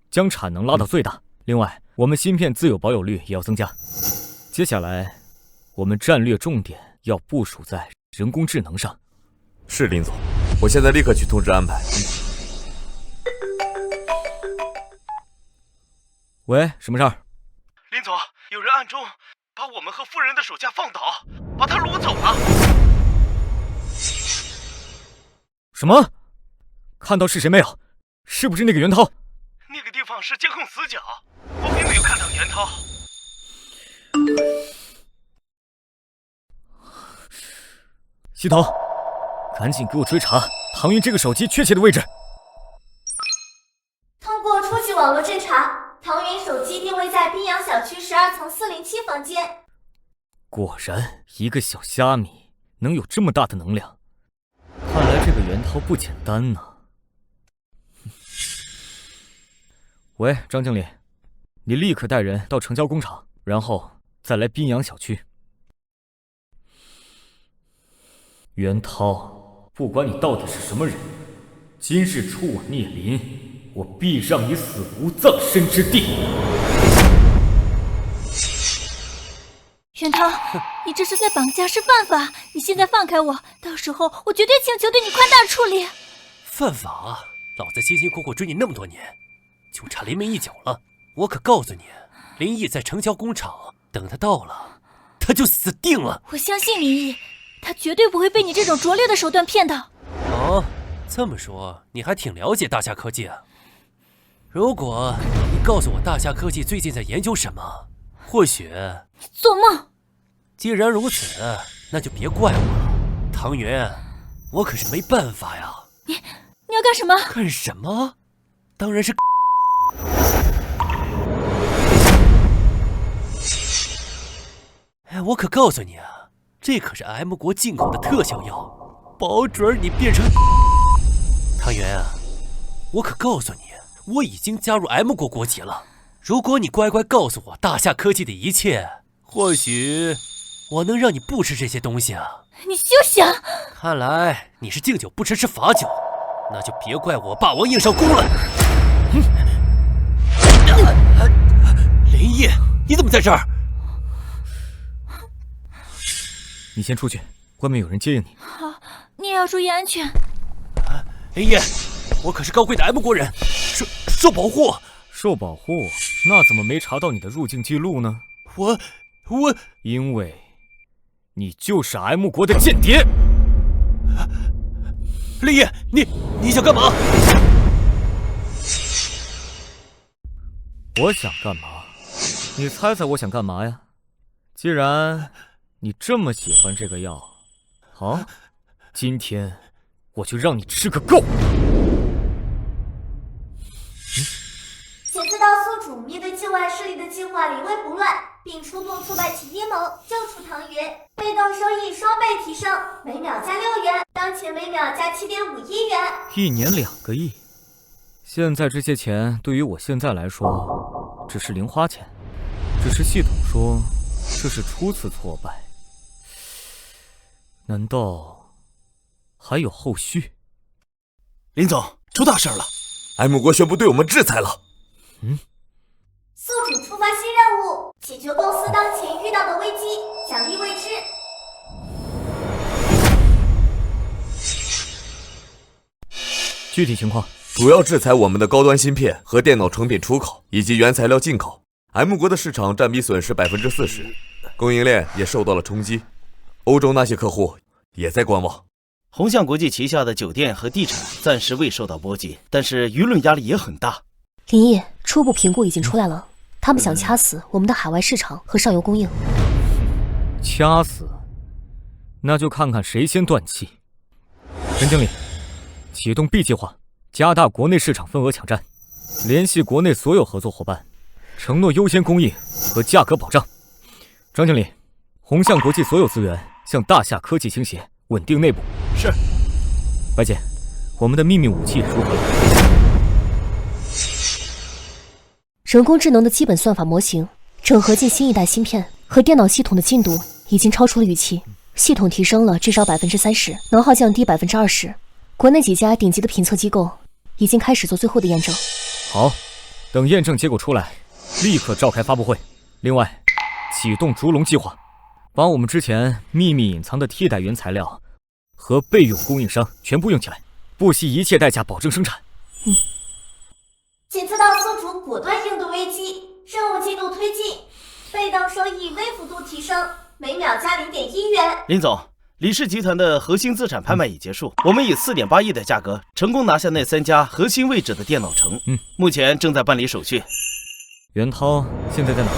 将产能拉到最大。另外，我们芯片自有保有率也要增加。接下来，我们战略重点要部署在人工智能上。是林总，我现在立刻去通知安排。喂，什么事儿？林总，有人暗中把我们和夫人的手下放倒，把他掳走了。什么？看到是谁没有？是不是那个袁涛？那个地方是监控死角，我并没有看到袁涛。系统，赶紧给我追查唐云这个手机确切的位置。通过初级网络侦查，唐云手机定位在滨阳小区12层407房间。果然，一个小虾米能有这么大的能量，看来这个袁涛不简单呢。喂，张经理，你立刻带人到成交工厂，然后再来滨阳小区。袁涛，不管你到底是什么人，今日出我聂林，我必让你死无葬身之地。袁涛，你这是在绑架，是犯法！你现在放开我，到时候我绝对请求对你宽大处理。犯法？老子辛辛苦苦追你那么多年，就差临门一脚了。我可告诉你，林毅在成交工厂，等他到了，他就死定了。我相信林毅，他绝对不会被你这种拙劣的手段骗到。哦，这么说你还挺了解大夏科技啊。如果你告诉我大夏科技最近在研究什么，或许……你做梦！既然如此，那就别怪我了。唐云，我可是没办法呀。你要干什么？干什么？当然是……哎，我可告诉你啊，这可是 M 国进口的特效药，保准你变成……唐云啊，我可告诉你，我已经加入 M 国国籍了。如果你乖乖告诉我大夏科技的一切，或许我能让你不吃这些东西啊。你休想！看来你是敬酒不吃吃罚酒，那就别怪我霸王硬上弓了。林毅，你怎么在这儿？你先出去，外面有人接应你。好，你也要注意安全。林毅，我可是高贵的 M 国人，受保护。受保护？那怎么没查到你的入境记录呢？我……因为你就是 M 国的间谍。林毅，你想干嘛？我想干嘛？你猜猜我想干嘛呀？既然你这么喜欢这个药，好，今天我就让你吃个够。显示到宿主面对境外势力的计划临危不乱，并出动挫败其阴谋，救出唐云，被动收益双倍提升，每秒加6元，当前每秒加7.5亿元。1年2个亿，现在这些钱对于我现在来说只是零花钱，只是系统说这是初次挫败，难道还有后续？林总，出大事了！M 国宣布对我们制裁了。宿主触发新任务，解决公司当前遇到的危机，奖励未知。具体情况主要制裁我们的高端芯片和电脑成品出口以及原材料进口。M 国的市场占比损失40%，供应链也受到了冲击。欧洲那些客户也在观望。宏向国际旗下的酒店和地产暂时未受到波及，但是舆论压力也很大。林毅，初步评估已经出来了，他们想掐死我们的海外市场和上游供应。掐死？那就看看谁先断气。陈经理，启动 B 计划，加大国内市场份额抢占，联系国内所有合作伙伴，承诺优先供应和价格保障。张经理，宏向国际所有资源向大夏科技倾斜，稳定内部。是。白姐，我们的秘密武器如何了？人工智能的基本算法模型整合进新一代芯片和电脑系统的进度已经超出了预期，系统提升了至少30%，能耗降低20%。国内几家顶级的评测机构已经开始做最后的验证。好，等验证结果出来，立刻召开发布会。另外，启动逐龙计划，把我们之前秘密隐藏的替代原材料和备用供应商全部用起来，不惜一切代价保证生产。检测到宿主果断应对危机，任务进度推进，被动收益微幅度提升，每秒加0.1元。林总，李氏集团的核心资产拍卖已结束，我们以4.8亿的价格成功拿下那3家核心位置的电脑城。目前正在办理手续。袁涛现在在哪？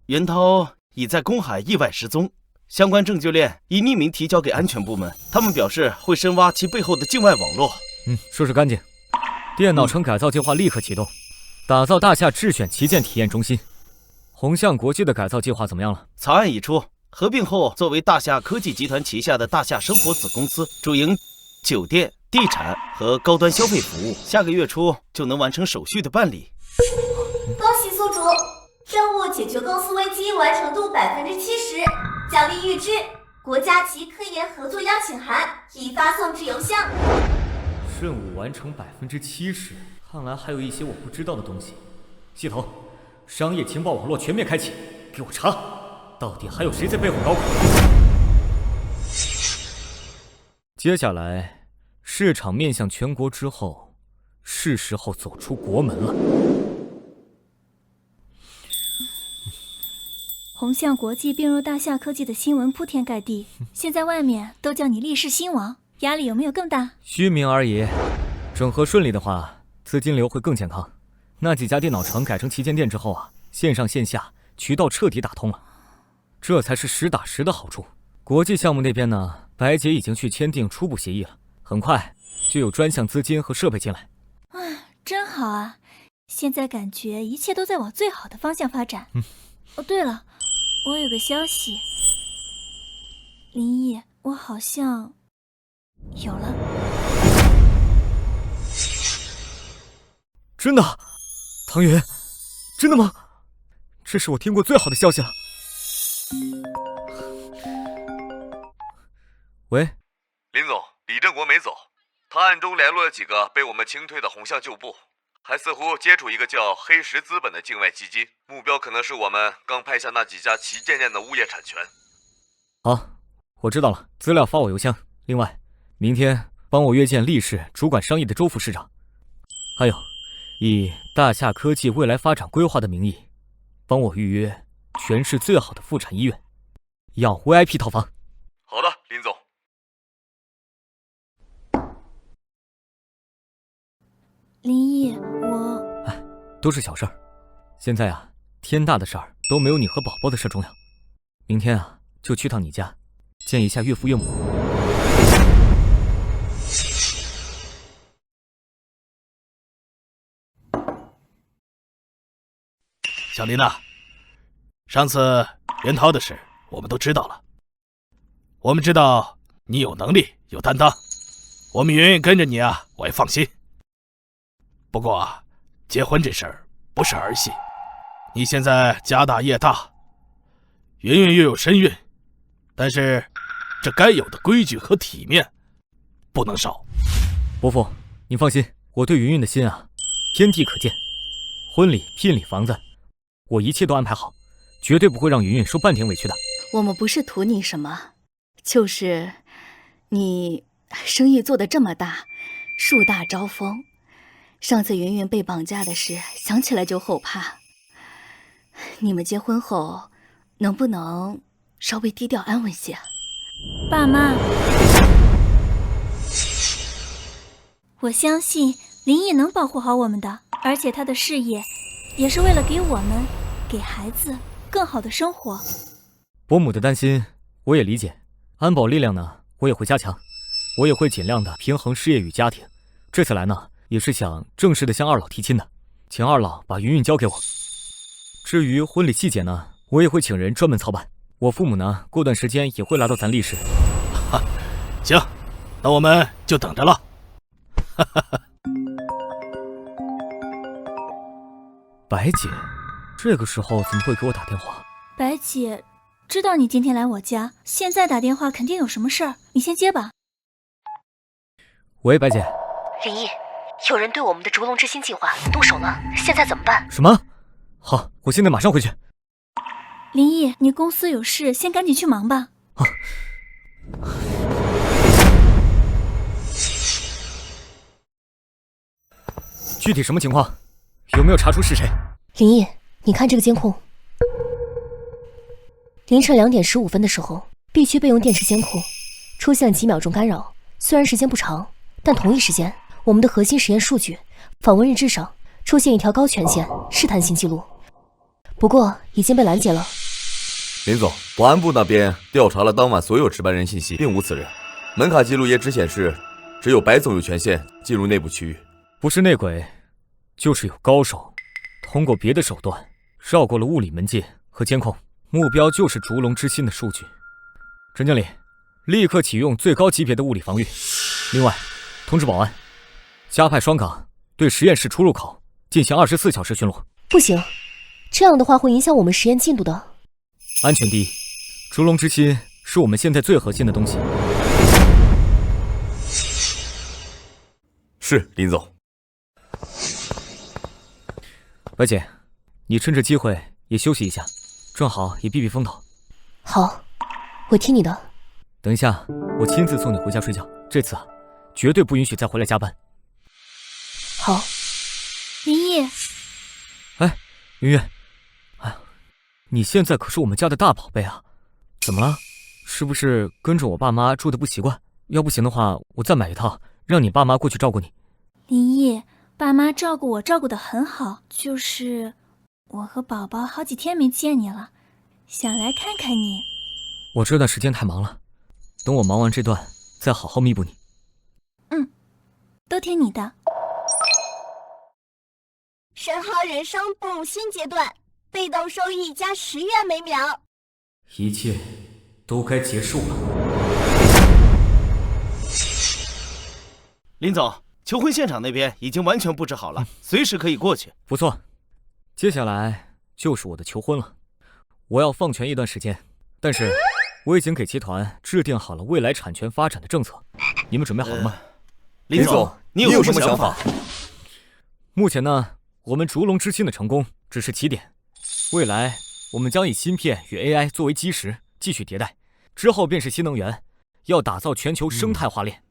袁涛已在公海意外失踪，相关证据链已匿名提交给安全部门，他们表示会深挖其背后的境外网络。收拾干净。电脑城改造计划立刻启动，打造大夏智选旗舰体验中心。宏向国际的改造计划怎么样了？草案已出，合并后作为大夏科技集团旗下的大夏生活子公司，主营酒店、地产和高端消费服务，下个月初就能完成手续的办理。恭喜宿主，任务解决公司危机完成度70%，奖励预知。国家级科研合作邀请函已发送至邮箱。任务完成70%，看来还有一些我不知道的东西。系统，商业情报网络全面开启，给我查，到底还有谁在背后搞鬼？接下来，市场面向全国之后，是时候走出国门了。宏向国际并入大夏科技的新闻铺天盖地，现在外面都叫你立世新王，压力有没有更大？虚名而已。整合顺利的话，资金流会更健康。那几家电脑城改成旗舰店之后啊，线上线下渠道彻底打通了，这才是实打实的好处。国际项目那边呢，白姐已经去签订初步协议了，很快就有专项资金和设备进来。真好啊！现在感觉一切都在往最好的方向发展。哦，对了，我有个消息，林毅，我好像有了。真的？唐云，真的吗？这是我听过最好的消息了。喂，林总，李振国没走，他暗中联络了几个被我们清退的宏向旧部，还似乎接触一个叫黑石资本的境外基金，目标可能是我们刚拍下那几家旗舰店的物业产权。好，我知道了，资料发我邮箱。另外，明天帮我约见厉氏主管商业的周副市长，还有以大夏科技未来发展规划的名义，帮我预约全市最好的妇产医院，要 VIP 套房。好的，林总。林毅，都是小事儿。现在啊，天大的事儿都没有你和宝宝的事重要。明天啊，就去趟你家，见一下岳父岳母。小林呐，上次袁涛的事我们都知道了，我们知道你有能力有担当，我们云云跟着你啊，我也放心。不过结婚这事儿不是儿戏，你现在家大业大，圆圆又有身孕，但是这该有的规矩和体面不能少。伯父，您放心，我对云云的心啊，天地可见。婚礼、聘礼、房子，我一切都安排好，绝对不会让云云受半点委屈的。我们不是图你什么，就是你生意做得这么大，树大招风。上次云云被绑架的事，想起来就后怕。你们结婚后，能不能稍微低调安稳些？爸妈，我相信林毅能保护好我们的，而且他的事业也是为了给我们、给孩子更好的生活。伯母的担心我也理解，安保力量呢，我也会加强，我也会尽量的平衡事业与家庭。这次来呢，也是想正式的向二老提亲的，请二老把云云交给我。至于婚礼细节呢，我也会请人专门操办。我父母呢，过段时间也会来到咱厉氏。行，那我们就等着了。白姐，这个时候怎么会给我打电话？白姐知道你今天来我家，现在打电话肯定有什么事儿，你先接吧。喂，白姐。林毅，有人对我们的逐龙之心计划动手了，现在怎么办？什么？好，我现在马上回去。林毅，你公司有事，先赶紧去忙吧。啊。具体什么情况？有没有查出是谁？林毅，你看这个监控。凌晨2点15分的时候，B区备用电池监控出现了几秒钟干扰，虽然时间不长，但同一时间，我们的核心实验数据访问日志上出现一条高权限试探性记录，不过已经被拦截了。林总，保安部那边调查了当晚所有值班人信息，并无此人。门卡记录也只显示，只有白总有权限进入内部区域。不是内鬼，就是有高手，通过别的手段绕过了物理门禁和监控，目标就是逐龙之心的数据。陈经理，立刻启用最高级别的物理防御。另外，通知保安，加派双岗对实验室出入口进行24小时巡逻。不行，这样的话会影响我们实验进度的。安全第一，逐龙之心是我们现在最核心的东西。是，林总。白姐，你趁着机会也休息一下，正好也避避风头。好，我听你的。等一下，我亲自送你回家睡觉。这次啊，绝对不允许再回来加班。好。林毅。哎，云云，哎呀，你现在可是我们家的大宝贝啊，怎么了？是不是跟着我爸妈住的不习惯？要不行的话，我再买一套，让你爸妈过去照顾你。林毅，爸妈照顾我照顾得很好，就是我和宝宝好几天没见你了，想来看看你。我这段时间太忙了，等我忙完这段再好好弥补你。都听你的。神号人生步入新阶段，被动收益加10元每秒。一切都该结束了。林总，求婚现场那边已经完全布置好了，随时可以过去。不错，接下来就是我的求婚了。我要放权一段时间，但是我已经给集团制定好了未来产权发展的政策，你们准备好了吗？林总，你有什么想法？目前呢，我们逐龙之心的成功只是起点，未来我们将以芯片与 AI 作为基石继续迭代，之后便是新能源，要打造全球生态化链，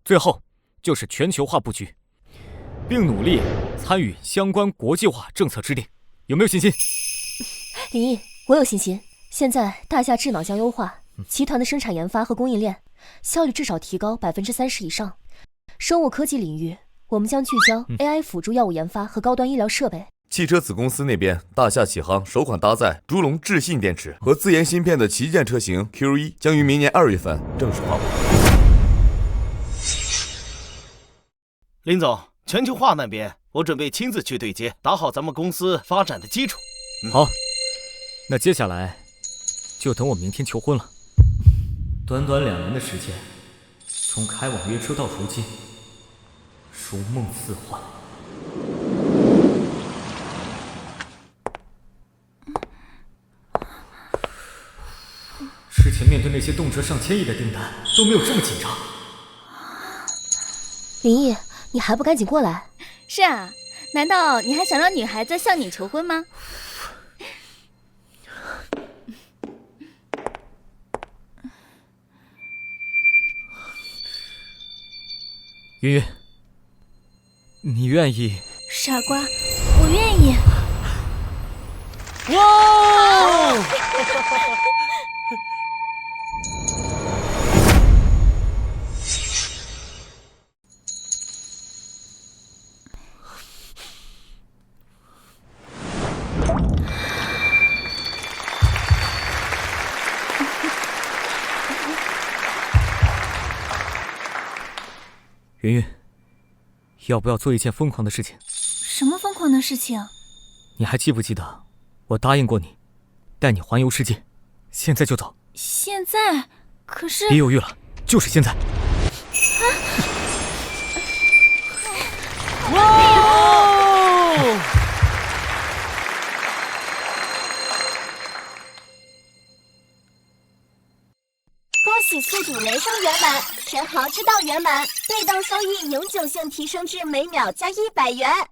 最后就是全球化布局，并努力参与相关国际化政策制定，有没有信心？林毅，我有信心。现在大夏智脑将优化，集团的生产研发和供应链效率至少提高30%以上。生物科技领域，我们将聚焦 AI 辅助药物研发和高端医疗设备。汽车子公司那边，大夏启航首款搭载逐龙智信电池和自研芯片的旗舰车型 Q1 将于明年2月份正式发布。林总，全球化那边我准备亲自去对接，打好咱们公司发展的基础。好，那接下来就等我明天求婚了。短短2年的时间，从开网约车到如今，如梦似幻。那些动辄上千亿的订单都没有这么紧张。林毅，你还不赶紧过来？是啊，难道你还想让女孩子向你求婚吗？云云，你愿意？傻瓜，我愿意。哇！云云，要不要做一件疯狂的事情？什么疯狂的事情？你还记不记得我答应过你，带你环游世界？现在就走。现在？可是……别犹豫了，就是现在。恭喜宿主人生圆满，神豪之道圆满，被动收益永久性提升至每秒加100元。